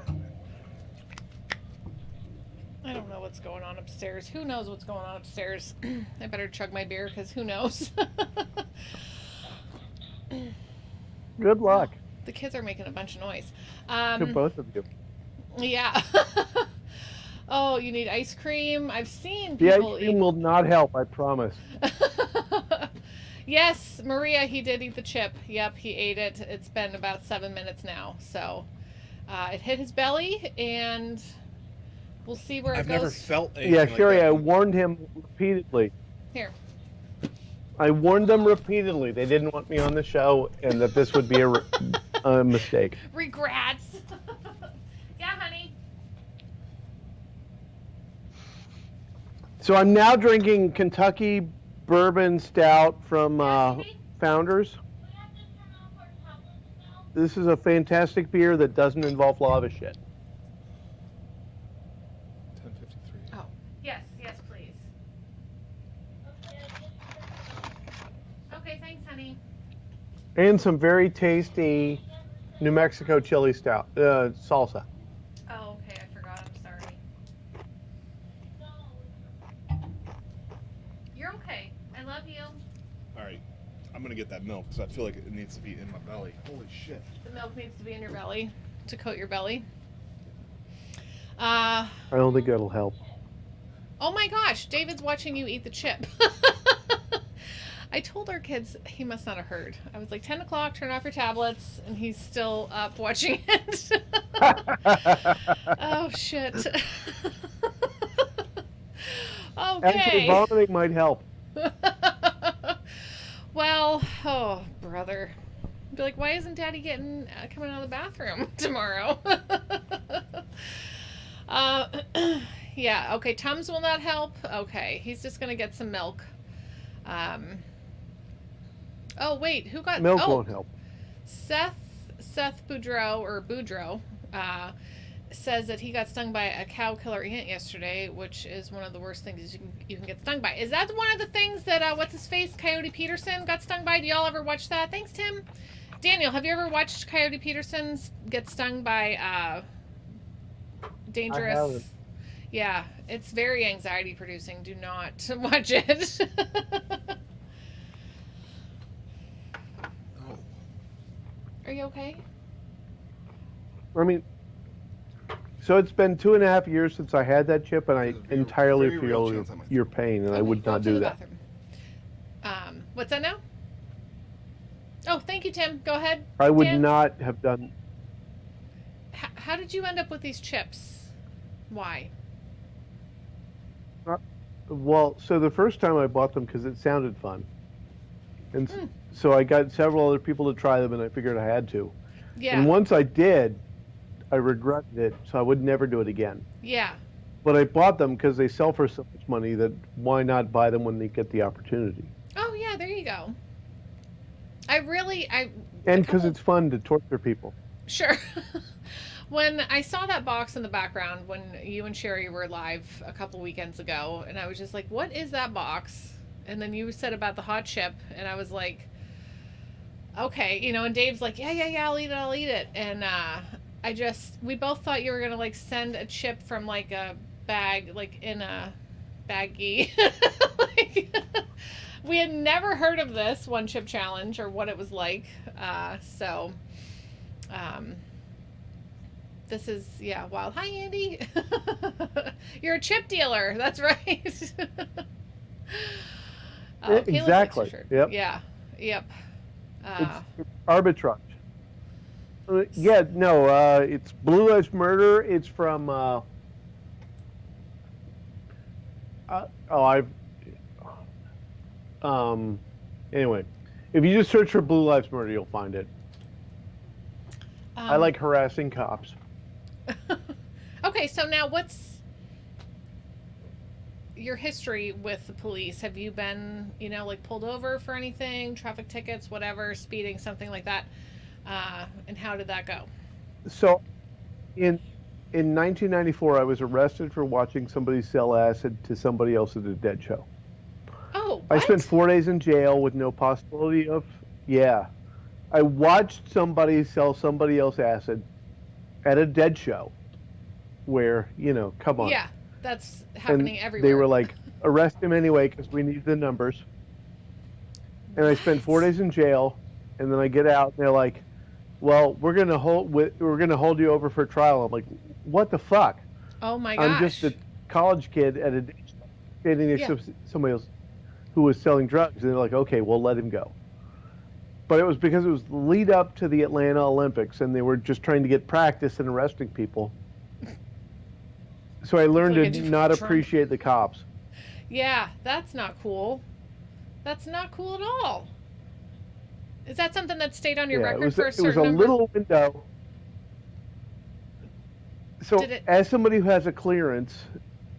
don't know what's going on upstairs. Who knows what's going on upstairs? I better chug my beer because who knows? Good luck. The kids are making a bunch of noise. To both of you. Yeah. Oh, you need ice cream? I've seen The people ice cream will not help, I promise. Yes, Maria, he did eat the chip. Yep, he ate it. It's been about 7 minutes now. So it hit his belly, and we'll see where I've it goes. never felt anything Yeah, like Sherry, that. I warned him repeatedly. Here. I warned them repeatedly. They didn't want me on the show, and that this would be a mistake. Regrets. Yeah, honey. So I'm now drinking Kentucky Bourbon Stout from Founders. This is a fantastic beer that doesn't involve lava shit. 10:53. Oh, yes, please. Okay, thanks, honey. And some very tasty New Mexico chili stout, salsa. Oh, okay, I forgot. I'm sorry. You're okay. I love you. All right, I'm gonna get that milk because I feel like it needs to be in my belly. Holy shit. The milk needs to be in your belly. to coat your belly. I don't think that'll help. Oh my gosh, David's watching you eat the chip. I told our kids, he must not have heard. I was like, 10 o'clock, turn off your tablets, and he's still up watching it. Oh, shit. Okay. Actually, vomiting might help. Well, oh, brother. Be like, why isn't Daddy coming out of the bathroom tomorrow? Yeah, okay, Tums will not help. Okay, he's just going to get some milk. Oh, wait, who got... Milk won't help. Seth Boudreau, says that he got stung by a cow killer ant yesterday, which is one of the worst things you can get stung by. Is that one of the things that, what's-his-face, Coyote Peterson got stung by? Do y'all ever watch that? Thanks, Tim. Daniel, have you ever watched Coyote Peterson get stung by dangerous... I haven't. Yeah, it's very anxiety-producing. Do not watch it. Are you okay? I mean, so it's been 2.5 years since I had that chip, and I entirely feel your pain, and I would not do that. What's that now? Oh, thank you, Tim. Go ahead. I would Tim. not have done. How did you end up with these chips? Why? Well, so the first time I bought them because it sounded fun, and so I got several other people to try them, and I figured I had to. Yeah. And once I did, I regretted it, so I would never do it again. Yeah. But I bought them because they sell for so much money that why not buy them when they get the opportunity? Oh yeah, there you go. And because it's fun to torture people. Sure. When I saw that box in the background when you and Sherry were live a couple weekends ago, and I was just like, what is that box? And then you said about the hot chip, and I was like, okay, and Dave's like, yeah, I'll eat it. And we both thought you were going to like send a chip from like a bag, like in a baggie. We had never heard of this one chip challenge or what it was like. This is, wild. Hi, Andy. You're a chip dealer. That's right. Exactly. Yep. Yeah. Yep. It's arbitrage. It's Blue Lives Murder. It's from. Anyway, if you just search for Blue Lives Murder, you'll find it. I like harassing cops. Okay, so now what's your history with the police? Have you been, like pulled over for anything, traffic tickets, whatever, speeding, something like that? And how did that go? So, in 1994, I was arrested for watching somebody sell acid to somebody else at a dead show. Oh, what? I spent 4 days in jail with no possibility of. Yeah, I watched somebody sell somebody else acid at a dead show. Where come on. Yeah, that's happening everywhere. They were like, arrest him anyway because we need the numbers. And I spent 4 days in jail, and then I get out, and they're like, "Well, we're gonna hold you over for trial." I'm like, "What the fuck?" Oh my gosh! I'm just a college kid at a standing next to somebody else who was selling drugs, and they're like, "Okay, we'll let him go." But it was because it was the lead up to the Atlanta Olympics, and they were just trying to get practice in arresting people. So I learned to not appreciate the cops. Yeah, that's not cool. That's not cool at all. Is that something that stayed on your record for a certain number? It was a little window. So as somebody who has a clearance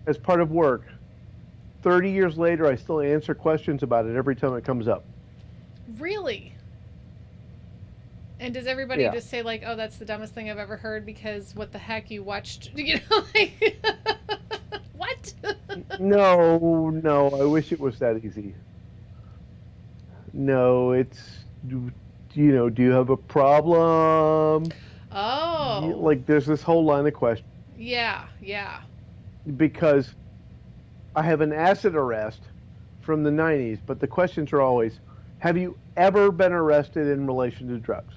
as part of work, 30 years later, I still answer questions about it every time it comes up. Really? And does everybody just say like, "Oh, that's the dumbest thing I've ever heard," because what the heck you watched? Like, what? No. I wish it was that easy. No, it's, do you have a problem? Oh. Like, there's this whole line of questions. Yeah. Because I have an acid arrest from the 90s, but the questions are always, have you ever been arrested in relation to drugs?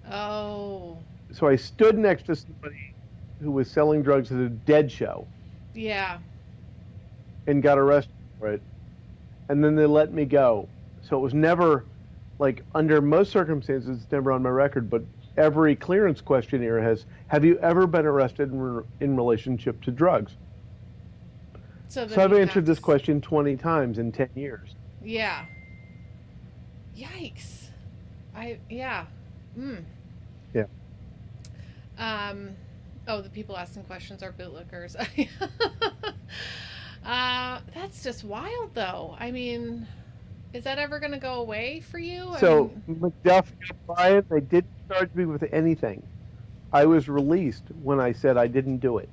Oh. So I stood next to somebody who was selling drugs at a Dead show Yeah. and got arrested for it, and then they let me go. So it was never, like, under most circumstances, it's never on my record, but every clearance questionnaire has, have you ever been arrested in relationship to drugs? So I've answered this question 20 times in 10 years. Yeah. Yikes. Yeah. Yeah. Oh, the people asking questions are bootlickers. That's just wild, though. I mean, is that ever going to go away for you? So McDuff got by it. They didn't charge me with anything. I was released when I said I didn't do it.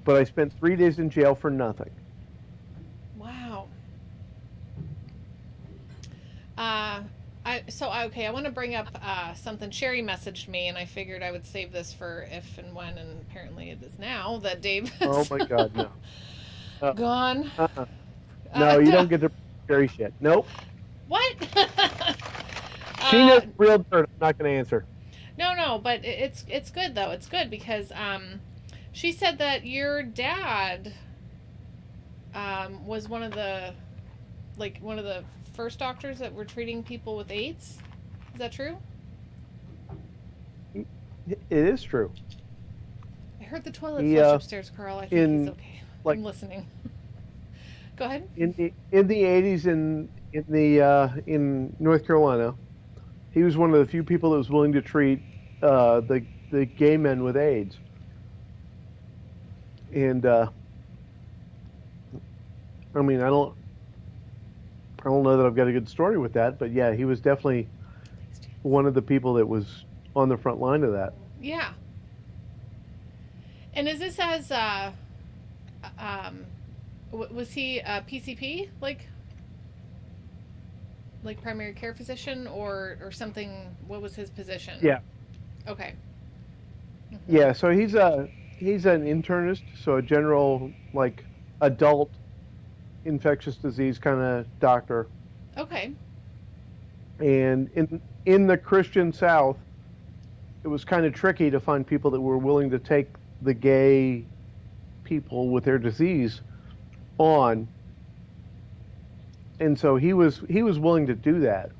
But I spent 3 days in jail for nothing. Wow. I want to bring up something Sherry messaged me, and I figured I would save this for if and when, and apparently it is now that Dave has Oh my God, no. gone. No, you don't get to Sherry shit. Nope. What? She knows real dirt. I'm not going to answer. No, but it's good though. It's good because she said that your dad was one of the first doctors that were treating people with AIDS. Is that true? It is true. I heard the toilet flush upstairs, Carl. I think he's okay. I'm listening. Go ahead. In the 80s in North Carolina, he was one of the few people that was willing to treat the gay men with AIDS. And I mean, I don't know that I've got a good story with that, but yeah, he was definitely one of the people that was on the front line of that. Yeah. And is this as was he a PCP, like primary care physician, or something? What was his position? Yeah. Okay. Yeah, so he's an internist, so a general, like, adult infectious disease kind of doctor. Okay. And in the Christian South, it was kind of tricky to find people that were willing to take the gay people with their disease on. And so he was willing to do that.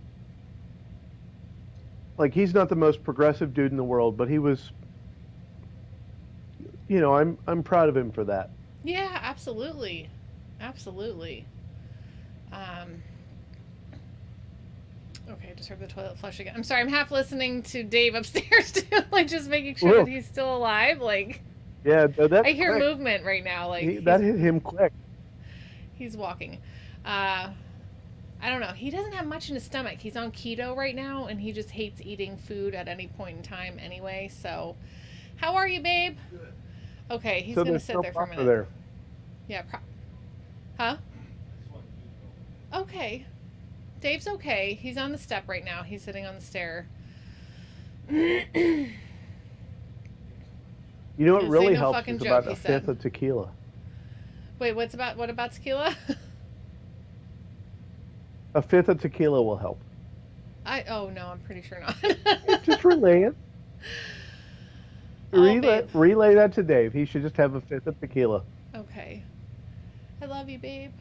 Like, he's not the most progressive dude in the world, but he was, you know, I'm proud of him for that. Yeah, absolutely. Absolutely. Okay, I just heard the toilet flush again. I'm sorry, I'm half listening to Dave upstairs too, like just making sure that he's still alive. Like, yeah, that's I hear quick. movement right now. Like that hit him quick. He's walking. I don't know. He doesn't have much in his stomach. He's on keto right now, and he just hates eating food at any point in time anyway. So, how are you, babe? Good. Okay, he's gonna sit there for a minute. There. Yeah. Huh? Okay. Dave's okay. He's on the step right now. He's sitting on the stair. You know what really no helps fucking is joke, about a he said. fifth of tequila. Wait, what about tequila? A fifth of tequila will help. Oh no, I'm pretty sure not. Just relay it. Babe. Relay that to Dave. He should just have a fifth of tequila. Okay. I love you, babe.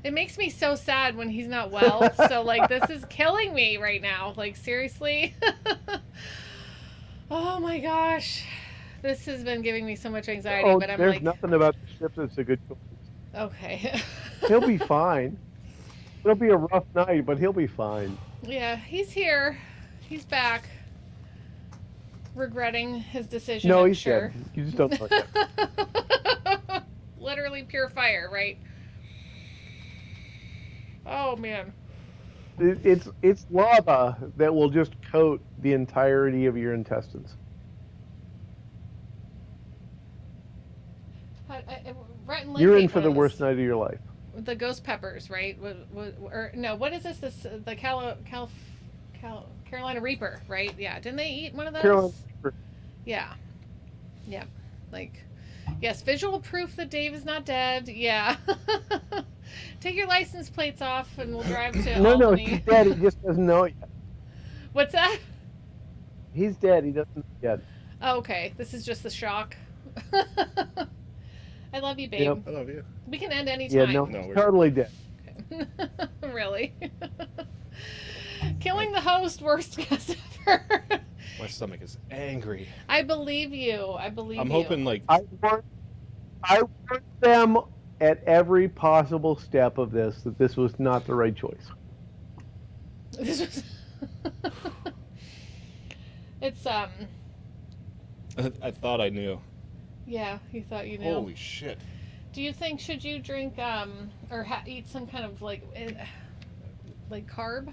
It makes me so sad when he's not well. So, like, this is killing me right now. Like, seriously. Oh my gosh. This has been giving me so much anxiety, but I'm there's like, nothing about the ship that's a good choice. okay. He'll be fine. It'll be a rough night, but he'll be fine. Yeah, he's here. He's back. Regretting his decision. No, I'm he's sure. dead. You just don't know that. Literally pure fire, right? Oh man. It's lava that will just coat the entirety of your intestines. You're in for the worst night of your life. The ghost peppers, right? What is this? The Carolina Reaper, right? Yeah. Didn't they eat one of those? Carolina Reaper. Yeah. Yeah. Like, yes, visual proof that Dave is not dead. Yeah. Take your license plates off and we'll drive to No, Albany. he's dead. He just doesn't know it yet. What's that? He's dead. He doesn't yet. Oh, okay. This is just the shock. I love you, babe. Yep. I love you. We can end any Yeah, time. no, No, he's we're- totally dead. Really? Killing the host, worst guest ever. My stomach is angry. I believe you. I believe you. I'm hoping like I warned them at every possible step of this that this was not the right choice. This was. It's I thought I knew. Yeah, you thought you knew. Holy shit. Do you think should you drink or eat some kind of like carb?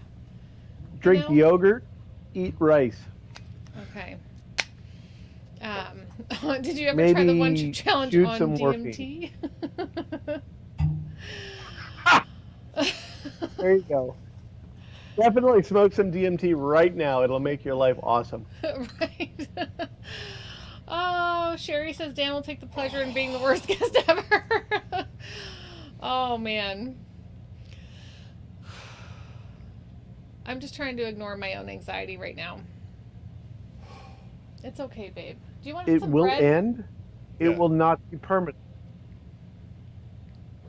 Drink yogurt, eat rice. Okay. Did you ever try the one chip challenge shoot on some DMT? There you go. Definitely smoke some DMT right now. It'll make your life awesome. Right. Oh, Sherry says Dan will take the pleasure in being the worst guest ever. Oh, man. I'm just trying to ignore my own anxiety right now. It's okay, babe. Do you want It some will bread? end. It will not be permanent.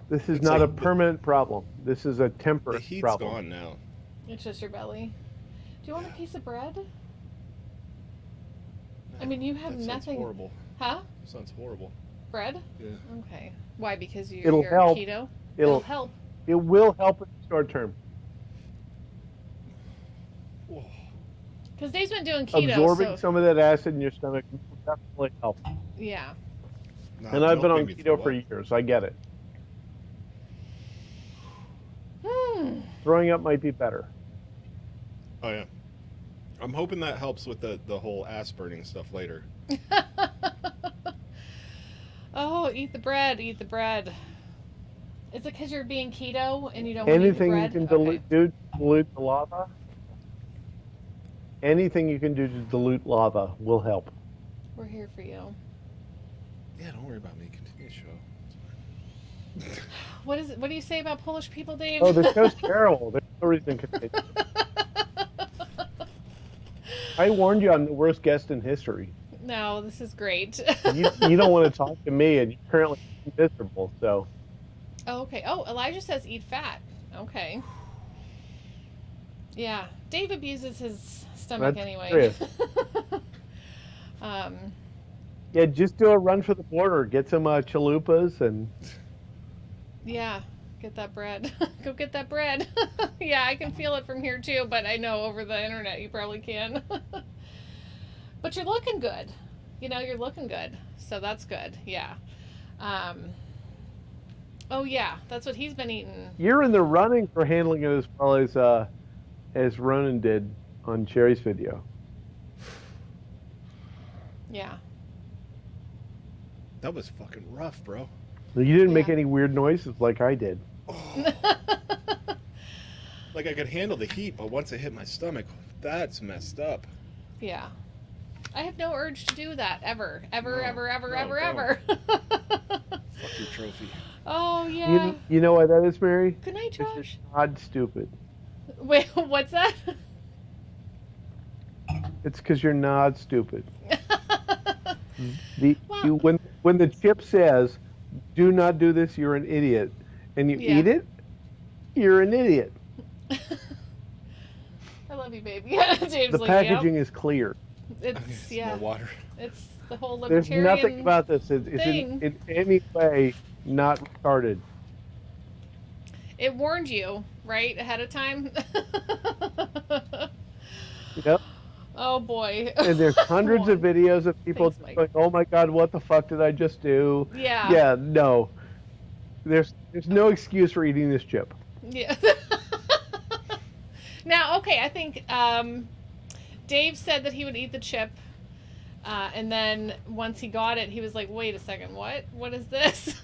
This is It's not like a permanent problem. This is a temporary The heat's problem. gone now. It's just your belly. Do you want a piece of bread? I mean, you have That sounds nothing. horrible. Huh? Sounds horrible. Bread? Yeah. Okay. Why? Because you're It'll help. keto? It'll help. It will help in the short term. Because Dave's been doing keto, Absorbing so some of that acid in your stomach will definitely help. yeah. And I've been on keto for years. I get it. Throwing up might be better. Oh yeah. I'm hoping that helps with the whole ass burning stuff later. Oh, eat the bread. Eat the bread. Is it because you're being keto and you don't want to eat the Anything you bread? can Okay. dilute the lava. Anything you can do to dilute lava will help. We're here for you. Yeah, don't worry about me. Continue the show. What is it? What do you say about Polish people, Dave? Oh, the show's terrible. There's no reason to continue. I warned you I'm the worst guest in history. No, this is great. You don't want to talk to me, and you're currently miserable, so. Oh, okay. Oh, Elijah says eat fat. Okay. Yeah, Dave abuses his stomach That's anyway. serious. Yeah, just do a run for the border. Get some chalupas and. Yeah, get that bread. Go get that bread. Yeah, I can feel it from here too, but I know over the internet you probably can. But you're looking good. You know, you're looking good. So that's good. Yeah. Oh yeah, that's what he's been eating. You're in the running for handling it as well as Ronan did on Sherry's video. Yeah. That was fucking rough, bro. You didn't make any weird noises like I did. Like I could handle the heat, but once it hit my stomach, that's messed up. Yeah. I have no urge to do that ever. Ever, No, ever, ever, no, ever, don't. ever. Fuck your trophy. Oh yeah. You know why that is, Mary? Good night, Josh. Odd stupid. Wait, what's that? It's because you're not stupid. When the chip says, "Do not do this," you're an idiot, and you eat it, you're an idiot. I love you, baby. Yeah, James. The like, packaging yep. is clear. It's more water. It's the whole There's libertarian nothing about this. It's thing. in any way not retarded. It warned you, right, ahead of time? Yep. Oh boy. And there's hundreds of videos of people Thanks, Mike. going, "Oh my God, what the fuck did I just do?" Yeah. Yeah. No. There's no excuse for eating this chip. Yeah. Now, okay, I think Dave said that he would eat the chip, and then once he got it, he was like, "Wait a second, what? What is this?"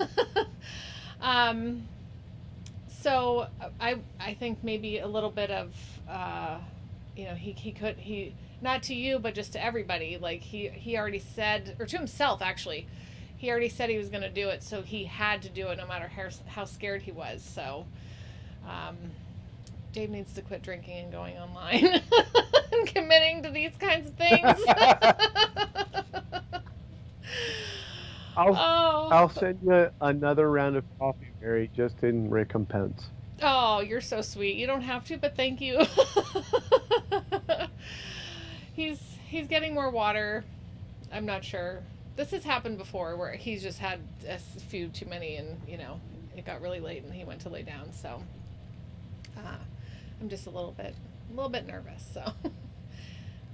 So I think maybe a little bit of, he not to you, but just to everybody. Like he already said, or to himself actually, he already said he was going to do it, so he had to do it no matter how scared he was. So. Dave needs to quit drinking and going online and committing to these kinds of things. I'll send you another round of coffee, Mary, just in recompense. Oh, you're so sweet. You don't have to, but thank you. He's getting more water. I'm not sure. This has happened before where he's just had a few too many and, it got really late and he went to lay down. So I'm just a little bit nervous. So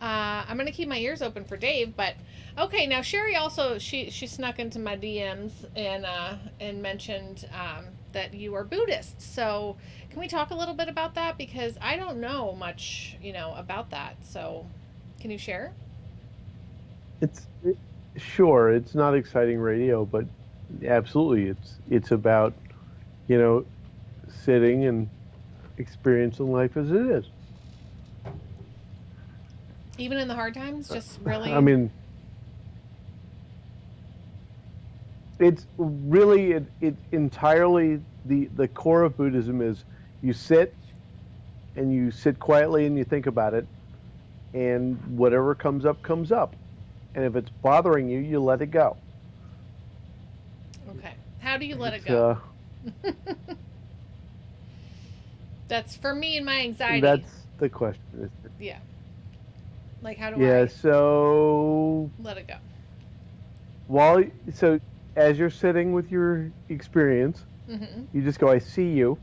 I'm going to keep my ears open for Dave, but okay. Now Sherry also, she snuck into my DMs and mentioned that you are Buddhist. So can we talk a little bit about that? Because I don't know much, about that. So can you share? Sure, it's not exciting radio, but absolutely, it's about, sitting and experiencing life as it is. Even in the hard times, just really. I mean, it's really it entirely the core of Buddhism is you sit and you sit quietly and you think about it, and whatever comes up comes up. And if it's bothering you, you let it go. Okay. How do you let it go? That's for me and my anxiety. That's the question, isn't it? Yeah. Like, how do I so let it go? So as you're sitting with your experience, you just go, I see you.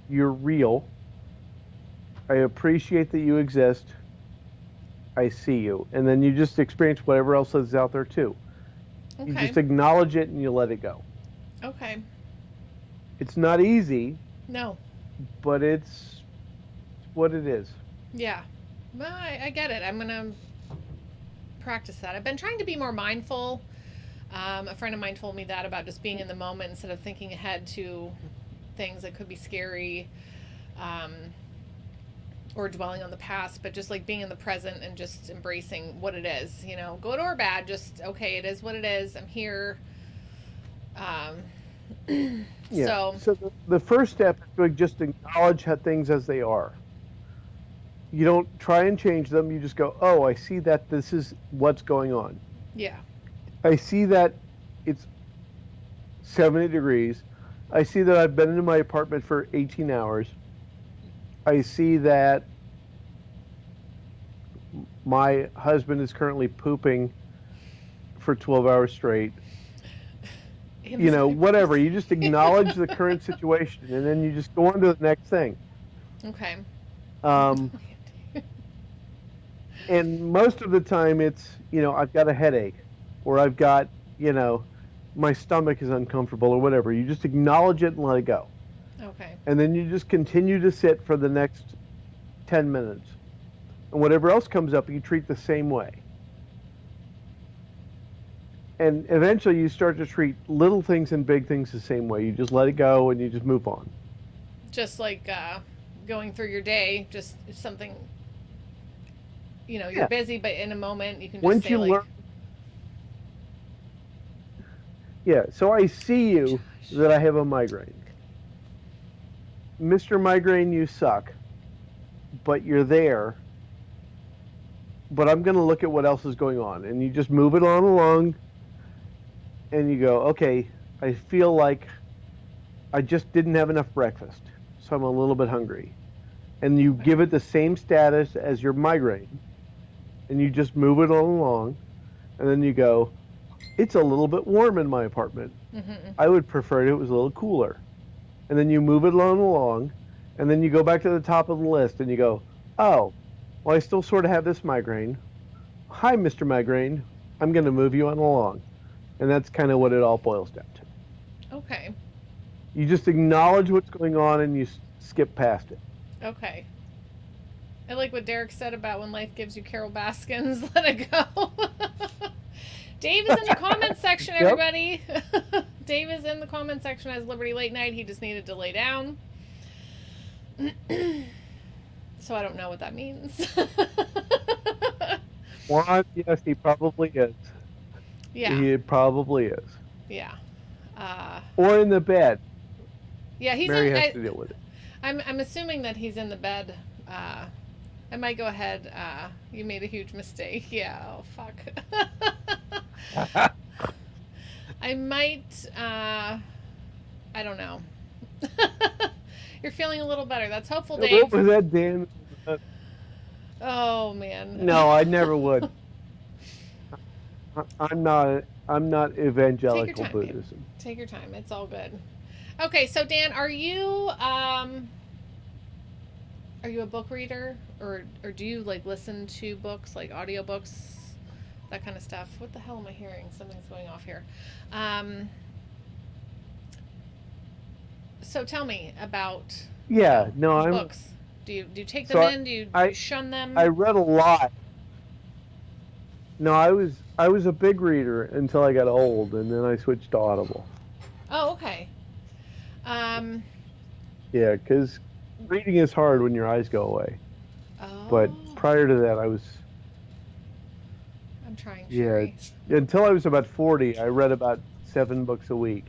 You're real. I appreciate that you exist. I see you. And then you just experience whatever else is out there too. Okay. You just acknowledge it and you let it go. Okay. It's not easy. No. But it's what it is. Yeah. Well, I get it. I'm going to practice that. I've been trying to be more mindful. A friend of mine told me that about just being in the moment instead of thinking ahead to things that could be scary. Or dwelling on the past, but just like being in the present and just embracing what it is, good or bad, just, okay, it is what it is. I'm here. Yeah. So the first step is to just acknowledge how things as they are. You don't try and change them. You just go, oh, I see that this is what's going on. Yeah. I see that it's 70 degrees. I see that I've been in my apartment for 18 hours. I see that my husband is currently pooping for 12 hours straight. Whatever. You just acknowledge the current situation, and then you just go on to the next thing. Okay. And most of the time it's, I've got a headache, or I've got, my stomach is uncomfortable, or whatever. You just acknowledge it and let it go. Okay. And then you just continue to sit for the next 10 minutes. And whatever else comes up, you treat the same way. And eventually you start to treat little things and big things the same way. You just let it go and you just move on. Just like going through your day, just something, you're busy, but in a moment you can just Once say, you learn. Yeah, so I see you that I have a migraine. Mr. Migraine, you suck, but you're there. But I'm going to look at what else is going on. And you just move it on along, and you go, okay, I feel like I just didn't have enough breakfast, so I'm a little bit hungry. And you give it the same status as your migraine, and you just move it on along, and then you go, it's a little bit warm in my apartment. I would prefer it was a little cooler. And then you move it along, and then you go back to the top of the list, and you go, oh, well, I still sort of have this migraine. Hi, Mr. Migraine. I'm going to move you on along. And that's kind of what it all boils down to. Okay. You just acknowledge what's going on, and you skip past it. Okay. I like what Derek said about when life gives you Carol Baskins, let it go. Dave is in the comment section, everybody. Dave is in the comment section as Liberty Late Night. He just needed to lay down. So I don't know what that means. Well, yes, he probably is. Yeah. He probably is. Yeah. Or in the bed. Yeah, he's Mary in, has to deal with it. I'm assuming that he's in the bed. I might go ahead. You made a huge mistake. Yeah. Oh fuck. I might. I don't know. You're feeling a little better. That's hopeful, Dave. What was that, Dan? Oh man. No, I never would. I'm not evangelical Take your time, Buddhism. babe. Take your time. It's all good. Okay, so Dan, are you a book reader, or do you like listen to books, like audiobooks, that kind of stuff? What the hell am I hearing? Something's going off here. So tell me about books. Do you take them in? Do you shun them? I read a lot. No, I was a big reader until I got old, and then I switched to Audible. Oh, okay. Yeah, because reading is hard when your eyes go away. Oh. But prior to that, I'm trying. Yeah, until I was about 40, I read about 7 books a week.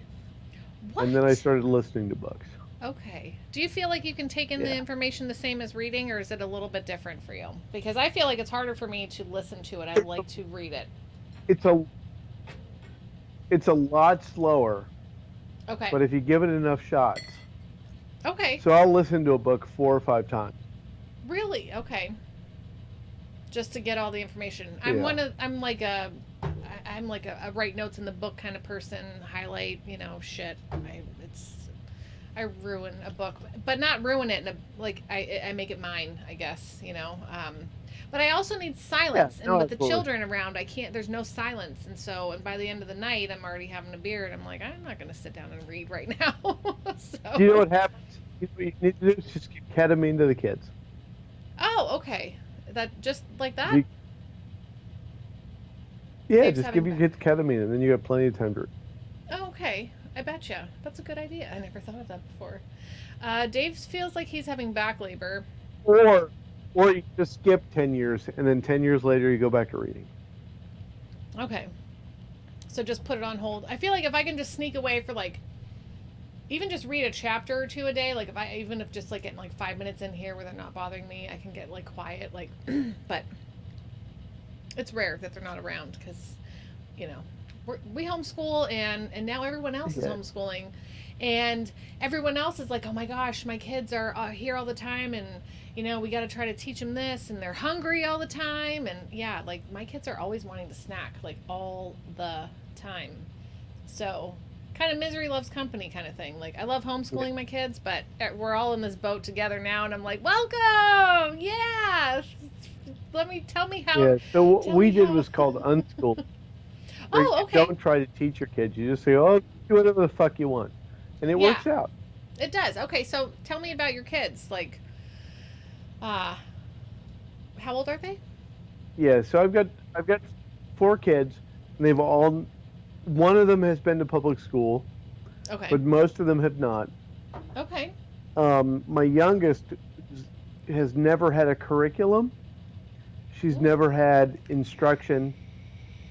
What? And then I started listening to books. Okay. Do you feel like you can take in the information the same as reading, or is it a little bit different for you? Because I feel like it's harder for me to listen to it. I like to read it. It's a lot slower. Okay. But if you give it enough shots. Okay. So I'll listen to a book 4 or 5 times. Really? Okay. Just to get all the information. Yeah. I'm like a write notes in the book kind of person, highlight, shit. I ruin a book, but not ruin it I make it mine, I guess, but I also need silence. And with the children around, there's no silence. And by the end of the night, I'm already having a beer and I'm like, I'm not going to sit down and read right now. So. Do you know what happens? What you need to do is just give ketamine to the kids. Oh, okay. That just like that? Just give your kids ketamine and then you have plenty of time to read. Oh, okay. I betcha. That's a good idea. I never thought of that before. Dave feels like he's having back labor. Or you just skip 10 years, and then 10 years later you go back to reading. Okay. So just put it on hold. I feel like if I can just sneak away for even just read a chapter or 2 a day, even if just getting 5 minutes in here where they're not bothering me, I can get quiet, but it's rare that they're not around because, we homeschool and now everyone else is homeschooling, and everyone else is like, oh my gosh, my kids are here all the time, and we got to try to teach them this, and they're hungry all the time, and my kids are always wanting to snack all the time. So kind of misery loves company kind of thing. I love homeschooling my kids, but we're all in this boat together now, and I'm like, welcome, tell me how. Yeah, so what we did was called unschool. Oh, okay. Don't try to teach your kids. You just say, do whatever the fuck you want. And it works out. It does. Okay, so tell me about your kids. How old are they? Yeah, so I've got 4 kids, and they've all, one of them has been to public school. Okay. But most of them have not. Okay. My youngest has never had a curriculum. She's never had instruction.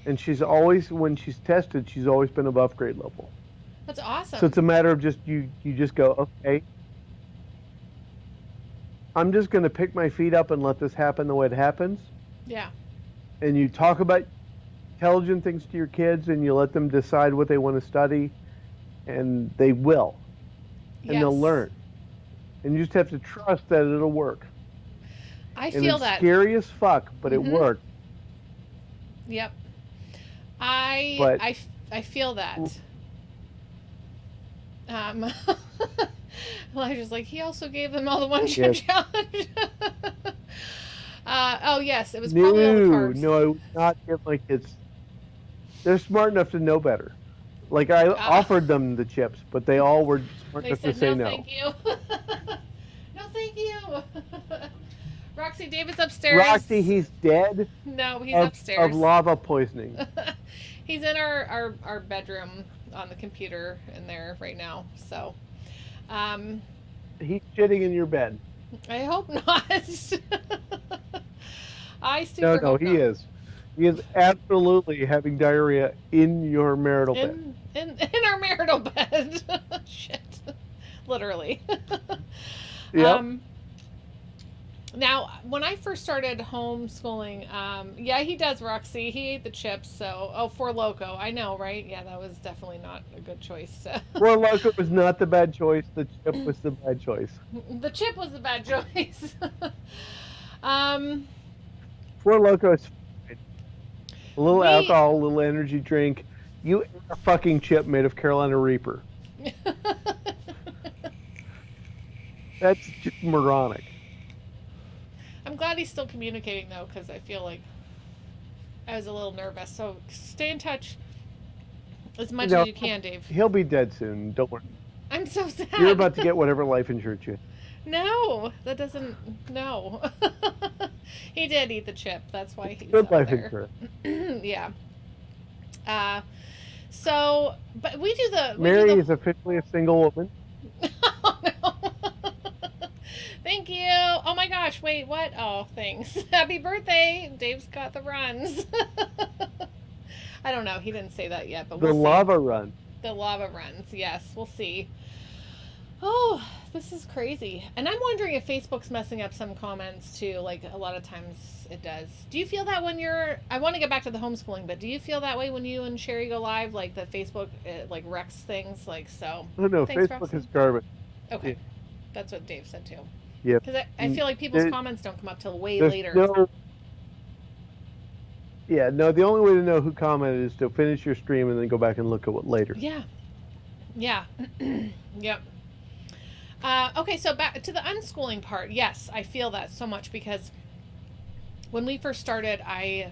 And she's always, when she's tested, she's always been above grade level. That's awesome. So it's a matter of just, you just go, okay, I'm just going to pick my feet up and let this happen the way it happens. Yeah. And you talk about intelligent things to your kids, and you let them decide what they want to study, and they will. And they'll learn. And you just have to trust that it'll work. I feel that. It's scary as fuck, but it worked. Yep. I feel that. Elijah's like, he also gave them all the one chip challenge. Oh yes, it was probably all the carbs. No, I would not give my kids. They're smart enough to know better. I offered them the chips, but they all were smart enough to say no. Thank you. No, thank you. Roxy, David's upstairs. Roxy, he's dead. No, he's upstairs. Of lava poisoning. He's in our bedroom on the computer in there right now. So, he's shitting in your bed. I hope not. No, he is. He is absolutely having diarrhea in your marital bed. In our marital bed. Shit. Literally. Yep. Now, when I first started homeschooling, yeah, he does, Roxy. He ate the chips, so... Oh, Four Loko. I know, right? Yeah, that was definitely not a good choice. Four Loko was not the bad choice. The chip was the bad choice. The chip was the bad choice. Four Loko is fine. A little alcohol, a little energy drink. You ate a fucking chip made of Carolina Reaper. That's just moronic. I'm glad he's still communicating, though, because I feel like I was a little nervous. So stay in touch as much as you can, Dave. He'll be dead soon. Don't worry. I'm so sad. You're about to get whatever life insurance you. No, that doesn't. No. He did eat the chip. That's why he's Good life there. insurance. Yeah. So, but we do the... Mary is officially a single woman. Thank you. Oh my gosh, wait, what? Oh, thanks. Happy birthday. Dave's got the runs. I don't know. He didn't say that yet, but we'll see. Lava run. The lava runs. Yes, we'll see. Oh, this is crazy. And I'm wondering if Facebook's messing up some comments too. Like a lot of times it does. Do you feel that when you're... I want to get back to the homeschooling, but do you feel that way when you and Sherry go live? Like the Facebook like wrecks things? Like so. Oh, no, Thanks, Facebook Roxy. is garbage. Okay. Yeah. That's what Dave said too. Yep. Because I feel like people's comments don't come up till way later. No, the only way to know who commented is to finish your stream and then go back and look at what later. Yeah. Yeah. Yep. Okay, so back to the unschooling part. Yes, I feel that so much because when we first started, I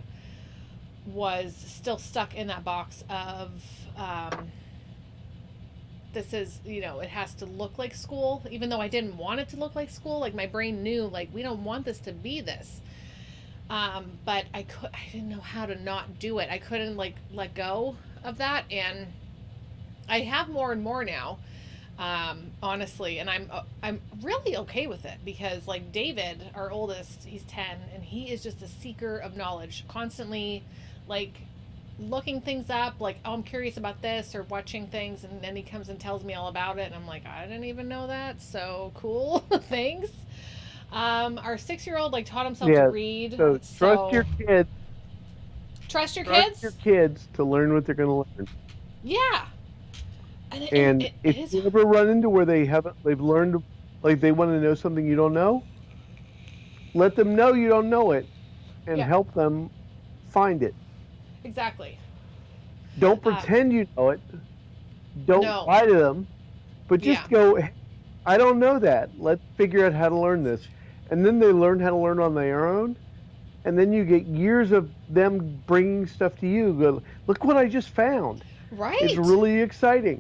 was still stuck in that box of this is, it has to look like school, even though I didn't want it to look like school. Like my brain knew, like, we don't want this to be this. But I didn't know how to not do it. I couldn't like let go of that, and I have more and more now, honestly, and I'm really okay with it because like David, our oldest, he's 10, and he is just a seeker of knowledge, constantly like looking things up, like, oh, I'm curious about this, or watching things, and then he comes and tells me all about it, and I'm like, I didn't even know that, so cool. Thanks. Our 6-year-old like taught himself to read. So trust your kids. Trust your kids? Trust your kids to learn what they're going to learn. Yeah. And if you ever run into where they've learned, like they want to know something you don't know, let them know you don't know it, and help them find it. Exactly. Don't pretend you know it. Don't lie to them, but just go, I don't know that. Let's figure out how to learn this. And then they learn how to learn on their own. And then you get years of them bringing stuff to you. Go, look what I just found. Right. It's really exciting.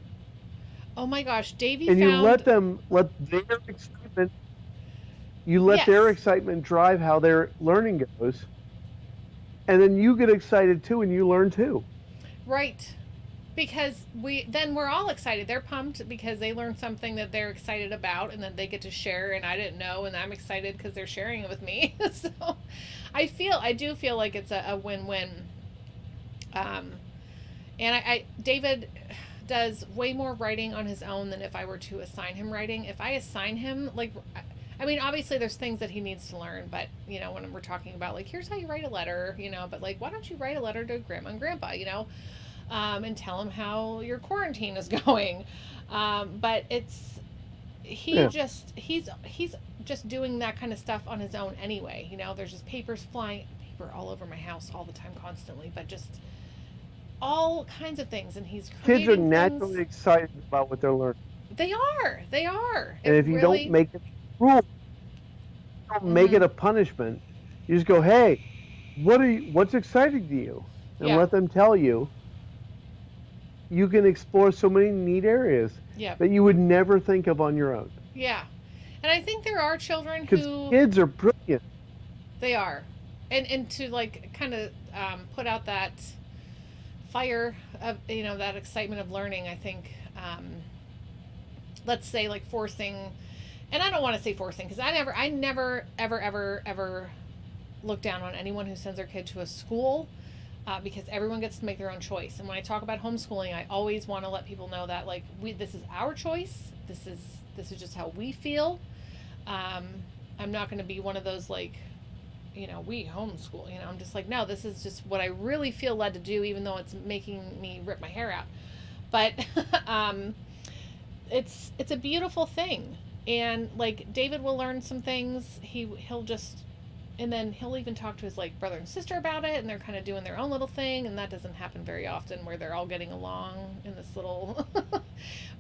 Oh my gosh, Davey and found... you let their excitement, their excitement drive how their learning goes. And then you get excited too, and you learn too. Right. Because we're all excited. They're pumped because they learned something that they're excited about, and then they get to share, and I didn't know, and I'm excited because they're sharing it with me. So I do feel like it's a win-win. And David does way more writing on his own than if I were to assign him writing. If I assign him, like, I mean, obviously there's things that he needs to learn, but, when we're talking about, like, here's how you write a letter, but, like, why don't you write a letter to Grandma and Grandpa, and tell them how your quarantine is going. But he's just doing that kind of stuff on his own anyway. There's just paper all over my house all the time, constantly, but just all kinds of things. And he's creating kids are naturally excited about what they're learning. They are. And if you don't make it a rule, don't make it a punishment. You just go, hey, what's exciting to you? And let them tell you. You can explore so many neat areas that you would never think of on your own. Yeah. And I think there are children who... Because kids are brilliant. They are. And to, like, kind of put out that fire of, that excitement of learning, I think, let's say, like, forcing... And I don't want to say forcing, because I never, ever look down on anyone who sends their kid to a school, because everyone gets to make their own choice. And when I talk about homeschooling, I always want to let people know that, like, this is our choice. This is just how we feel. I'm not going to be one of those like, we homeschool. I'm just like, no, this is just what I really feel led to do, even though it's making me rip my hair out. But it's a beautiful thing, and like David will learn some things. He'll just, and then he'll even talk to his like brother and sister about it, and they're kind of doing their own little thing, and that doesn't happen very often where they're all getting along in this little.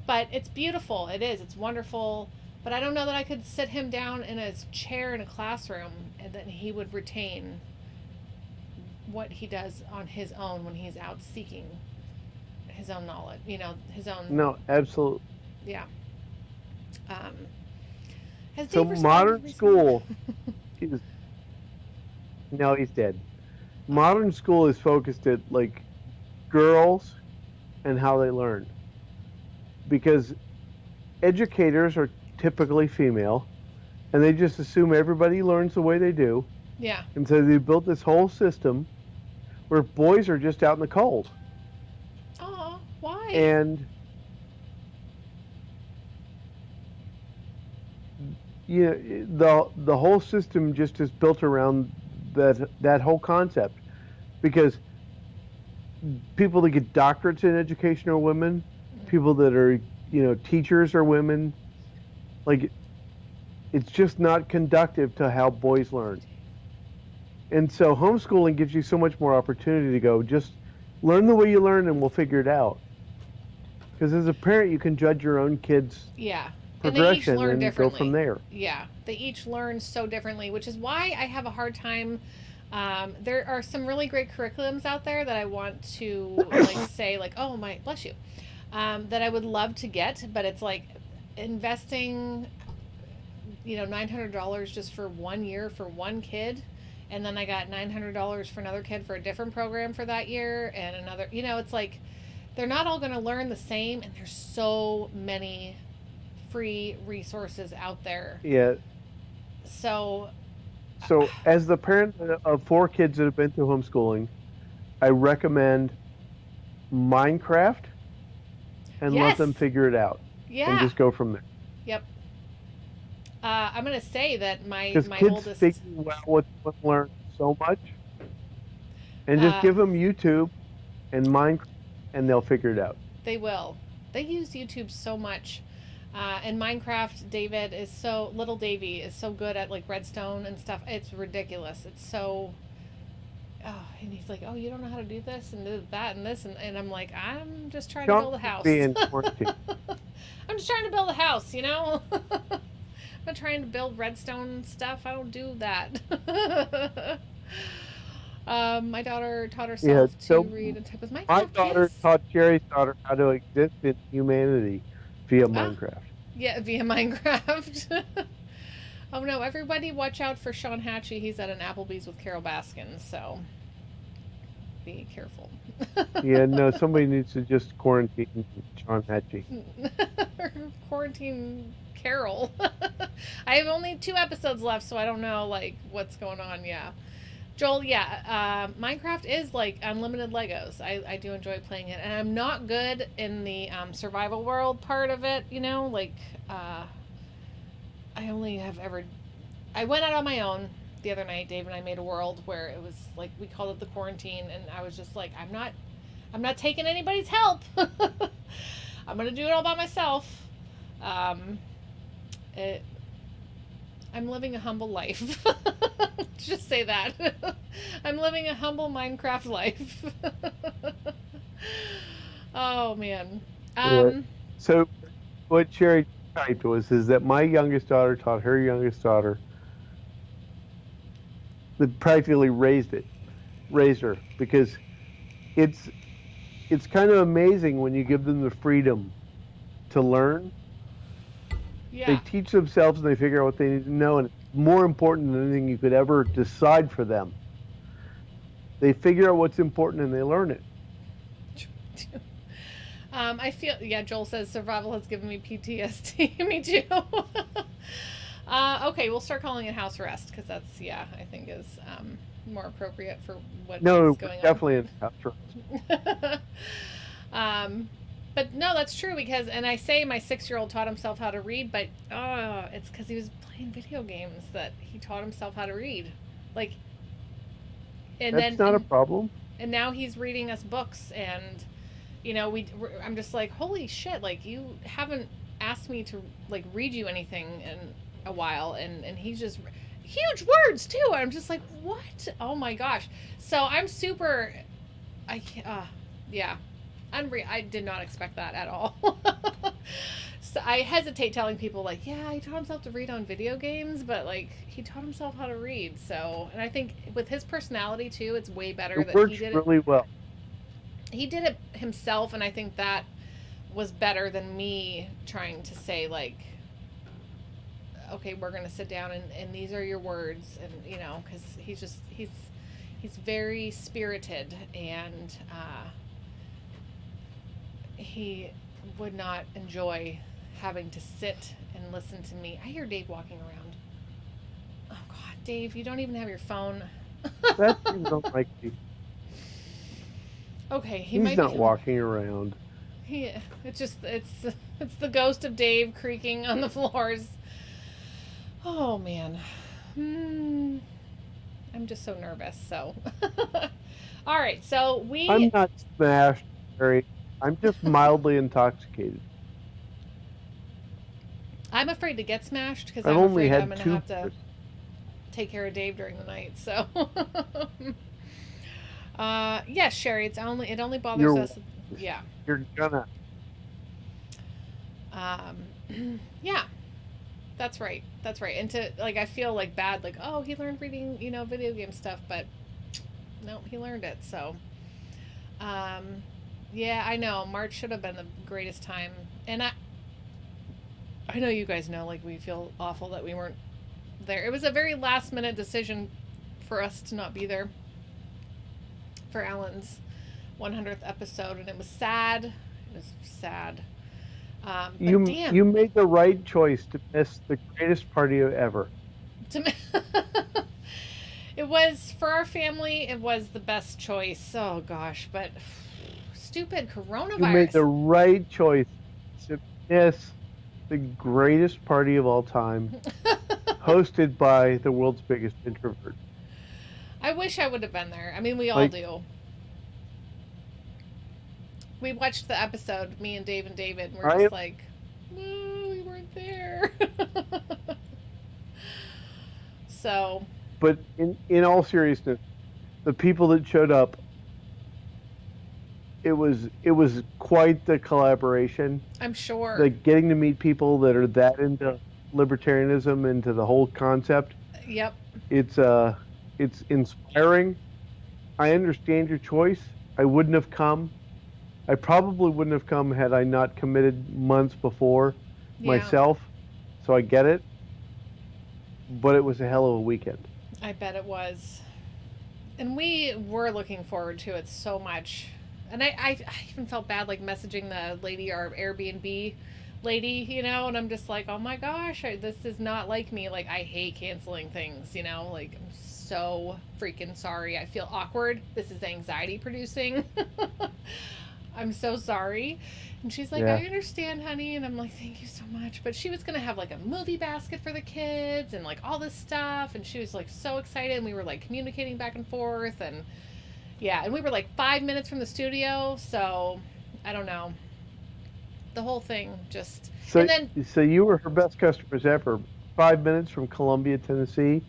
But it's beautiful. It is. It's wonderful. But I don't know that I could sit him down in a chair in a classroom and then he would retain what he does on his own when he's out seeking his own knowledge, his own. No, absolutely. Yeah. Has So Dave responded modern recently? school is, no, he's dead. Modern school is focused at like girls and how they learn, because educators are typically female, and they just assume everybody learns the way they do. Yeah. And so they built this whole system where boys are just out in the cold. Oh, why? And the whole system just is built around that whole concept, because people that get doctorates in education are women, people that are teachers are women. Like, it's just not conducive to how boys learn. And so homeschooling gives you so much more opportunity to go, just learn the way you learn and we'll figure it out. Because as a parent, you can judge your own kids' Yeah. progression and they each learn and go differently. from there. Yeah. They each learn so differently, which is why I have a hard time. There are some really great curriculums out there that I want to say oh my, bless you, that I would love to get, but it's like investing, $900 just for 1 year for one kid, and then I got $900 for another kid for a different program for that year, and another. It's like they're not all going to learn the same, and there's so many free resources out there. Yeah. So as the parent of 4 kids that have been through homeschooling, I recommend Minecraft and let Yes. them figure it out. Yeah. And just go from there. Yep. I'm going to say that my Because kids oldest. figure out what they learn so much. And just give them YouTube and Minecraft, and they'll figure it out. They will. They use YouTube so much. And Minecraft, little Davy is so good at like redstone and stuff. It's ridiculous. It's so, and he's like, oh, you don't know how to do this and that and this. And I'm like, I'm just trying to build a house. Be in quarantine. I'm just trying to build a house, I'm not trying to build redstone stuff. I don't do that. My daughter taught herself to read and type with Minecraft. My daughter taught Sherry's daughter how to exist in humanity via Minecraft. Yeah, via Minecraft. Oh no, everybody watch out for Sean Hatchie. He's at an Applebee's with Carol Baskin, so be careful. Yeah, no, somebody needs to just quarantine Sean Hatchie. Quarantine Carol. I have only 2 episodes left, so I don't know what's going on. Yeah. Joel, Minecraft is like unlimited Legos. I do enjoy playing it, and I'm not good in the survival world part of it. I only have I went out on my own the other night. Dave and I made a world where it was like we called it the quarantine, and I was just like, I'm not taking anybody's help. I'm gonna do it all by myself. I'm living a humble life. Just say that. I'm living a humble Minecraft life. Oh man. So what Sherry typed is that my youngest daughter taught her youngest daughter that practically raised her, because it's kind of amazing when you give them the freedom to learn. Yeah. They teach themselves and they figure out what they need to know, and it's more important than anything you could ever decide for them. They figure out what's important and they learn it. I feel, Joel says survival has given me PTSD. Me too. Okay, we'll start calling it house arrest, because that's, I think is more appropriate for what is going on. Definitely in house arrest. But no, that's true because, and I say my 6-year-old taught himself how to read, but it's because he was playing video games that he taught himself how to read. Like, and That's not a problem. And now he's reading us books, and you know, I'm just like, holy shit! Like, you haven't asked me to like read you anything in a while, and he's just huge words too. I'm just like, what? Oh my gosh! So I'm super. I can't. Yeah. I did not expect that at all. So I hesitate telling people like, yeah, he taught himself to read on video games, but like he taught himself how to read. So, and I think with his personality too, it's way better It that works he did really well. He did it himself, and I think that was better than me trying to say like, okay, we're gonna sit down and these are your words, and you know, because he's very spirited, and he would not enjoy having to sit and listen to me. I hear Dave walking around. Oh God, Dave, you don't even have your phone. That's you don't like me. Okay, He's not walking around. It's the ghost of Dave creaking on the floors. Oh man. I'm just so nervous. So, all right. So I'm not smashed, Mary. I'm just mildly intoxicated. I'm afraid to get smashed because I've I'm only afraid had I'm going to 2 have to take care of Dave during the night. So, yes, Sherry, it only bothers us. Yeah. You're gonna. Yeah. That's right. That's right. And to like, I feel like bad, like, oh, he learned reading, you know, video game stuff, but no, he learned it. So, yeah, I know March should have been the greatest time. And I know you guys know, like, we feel awful that we weren't there. It was a very last minute decision for us to not be there for Alan's 100th episode. And it was sad. It was sad. But damn. You made the right choice to miss the greatest party ever. It was, for our family, it was the best choice. Oh gosh, but stupid coronavirus. You made the right choice to miss the greatest party of all time, hosted by the world's biggest introvert. I wish I would have been there. I mean, we all do. We watched the episode, me and Dave and David, and we're just like, no, we weren't there. So. But in all seriousness, the people that showed up, it was quite the collaboration. I'm sure. Like getting to meet people that are that into libertarianism, into the whole concept. Yep. It's inspiring. I understand your choice. I wouldn't have come. I probably wouldn't have come had I not committed months before myself. So I get it. But it was a hell of a weekend. I bet it was. And we were looking forward to it so much. And I even felt bad, like, messaging the lady, our Airbnb lady, you know, and I'm just like, oh my gosh, this is not like me. Like, I hate canceling things, you know, like, I'm so freaking sorry. I feel awkward. This is anxiety producing. I'm so sorry. And she's like, I understand, honey. And I'm like, thank you so much. But she was going to have like a movie basket for the kids and like all this stuff. And she was like so excited. And we were like communicating back and forth. And yeah, and we were like 5 minutes from the studio. So I don't know. The whole thing just. So, and then, so you were her best customers ever. 5 minutes from Columbia, Tennessee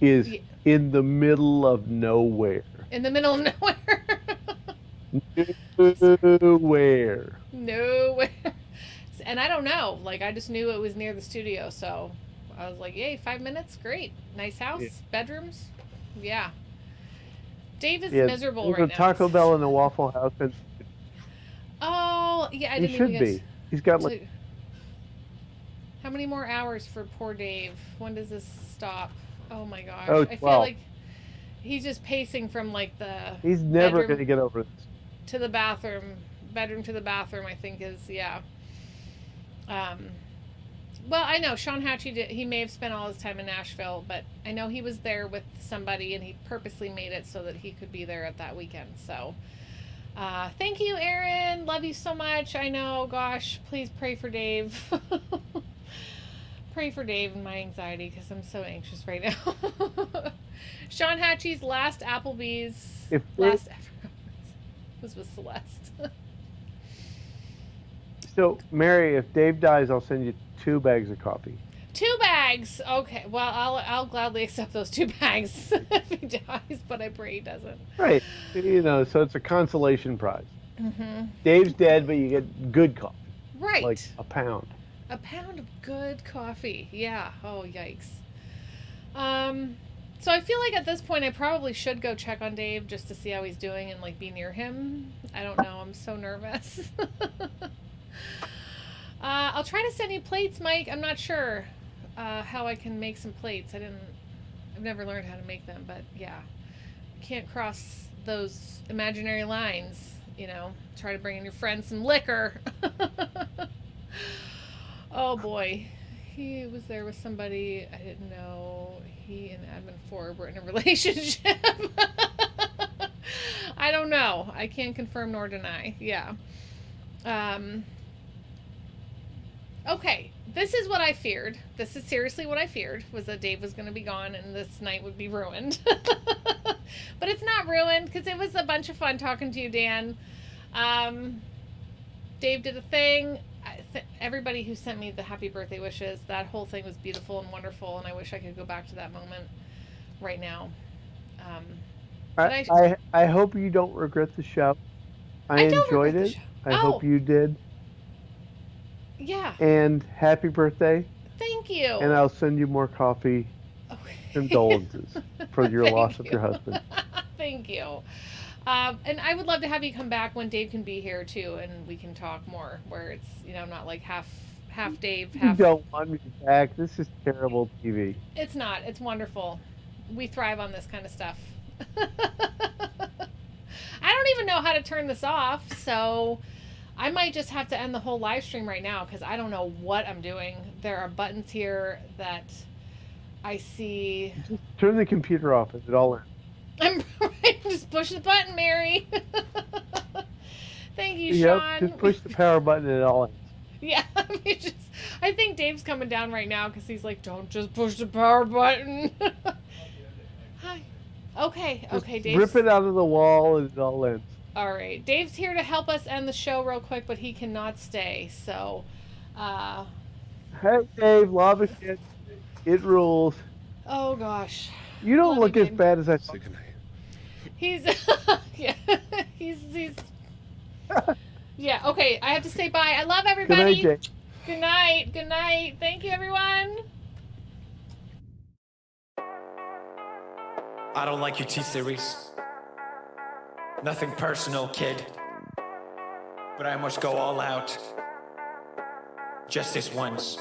is in the middle of nowhere. In the middle of nowhere. Nowhere. Nowhere. And I don't know. Like, I just knew it was near the studio. So I was like, yay, 5 minutes. Great. Nice house. Yeah. Bedrooms. Yeah. Dave is miserable right now. Taco Bell and a Waffle House. And oh, yeah. I didn't he should even be. He's got like. How many more hours for poor Dave? When does this stop? Oh my gosh. Oh, I feel like he's just pacing from like the. He's never going to get over this. To the bathroom. Bedroom to the bathroom, I think is, yeah. Well, I know Sean Hatchie he may have spent all his time in Nashville, but I know he was there with somebody and he purposely made it so that he could be there at that weekend. So, Thank you, Aaron. Love you so much. I know, gosh, please pray for Dave. Pray for Dave and my anxiety because I'm so anxious right now. Sean Hatchie's last Applebee's last ever was with Celeste. So, Mary, if Dave dies, I'll send you 2 bags of coffee. 2 bags. Okay. Well, I'll gladly accept those 2 bags if he dies, but I pray he doesn't. Right. You know, so it's a consolation prize. Mm-hmm. Dave's dead, but you get good coffee. Right. Like a pound. A pound of good coffee. Yeah. Oh, yikes. So I feel like at this point I probably should go check on Dave just to see how he's doing and like be near him. I don't know. I'm so nervous. I'll try to send you plates, Mike. I'm not sure how I can make some plates. I've never learned how to make them, but yeah. Can't cross those imaginary lines, you know. Try to bring in your friends some liquor. Oh boy. He was there with somebody I didn't know. He and Admin 4 were in a relationship. I don't know. I can't confirm nor deny. Yeah. Okay. This is what I feared. This is seriously what I feared, was that Dave was going to be gone and this night would be ruined. But it's not ruined because it was a bunch of fun talking to you, Dan. Dave did a thing. Everybody who sent me the happy birthday wishes, that whole thing was beautiful and wonderful, and I wish I could go back to that moment right now. I hope you don't regret the show. I enjoyed it. I hope you did. Yeah. And happy birthday. Thank you. And I'll send you more coffee condolences for your loss of your husband. Thank you. And I would love to have you come back when Dave can be here too, and we can talk more. Where it's, you know, not like half Dave, half. You don't want me back. This is terrible TV. It's not. It's wonderful. We thrive on this kind of stuff. I don't even know how to turn this off, so I might just have to end the whole live stream right now because I don't know what I'm doing. There are buttons here that I see. Just turn the computer off and it all ends. I'm right. Just push the button, Mary. Thank you, Yep, Sean. just push the power button and it all ends. Yeah, I think Dave's coming down right now because he's like, don't just push the power button. Hi. Okay, Dave. Rip it out of the wall and it all ends. All right. Dave's here to help us end the show real quick, but he cannot stay. So, Hey, Dave, lava shit. It rules. Oh, gosh. You don't look as bad as I thought. He's, yeah, he's, yeah, okay, I have to say bye. I love everybody. Good night, Jay. Good night. Good night. Thank you, everyone. I don't like your T-Series. Nothing personal, kid. But I must go all out. Just this once.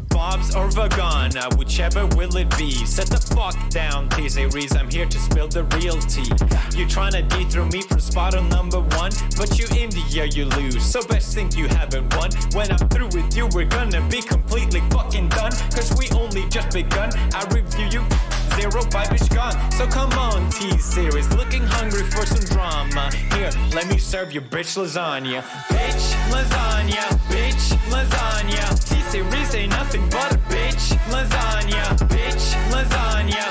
Bob's or Vagana, whichever will it be. Set the fuck down, T-Series, I'm here to spill the real tea. You tryna dethrone me from spot on number 1, but you India, you lose, so best think you haven't won. When I'm through with you, we're gonna be completely fucking done, cause we only just begun. I review you, 0 5-ish gone. So come on, T-Series, looking hungry for some drama. Here, let me serve you bitch lasagna. Bitch lasagna, bitch lasagna. T-Series ain't nothing but a bitch lasagna, bitch lasagna.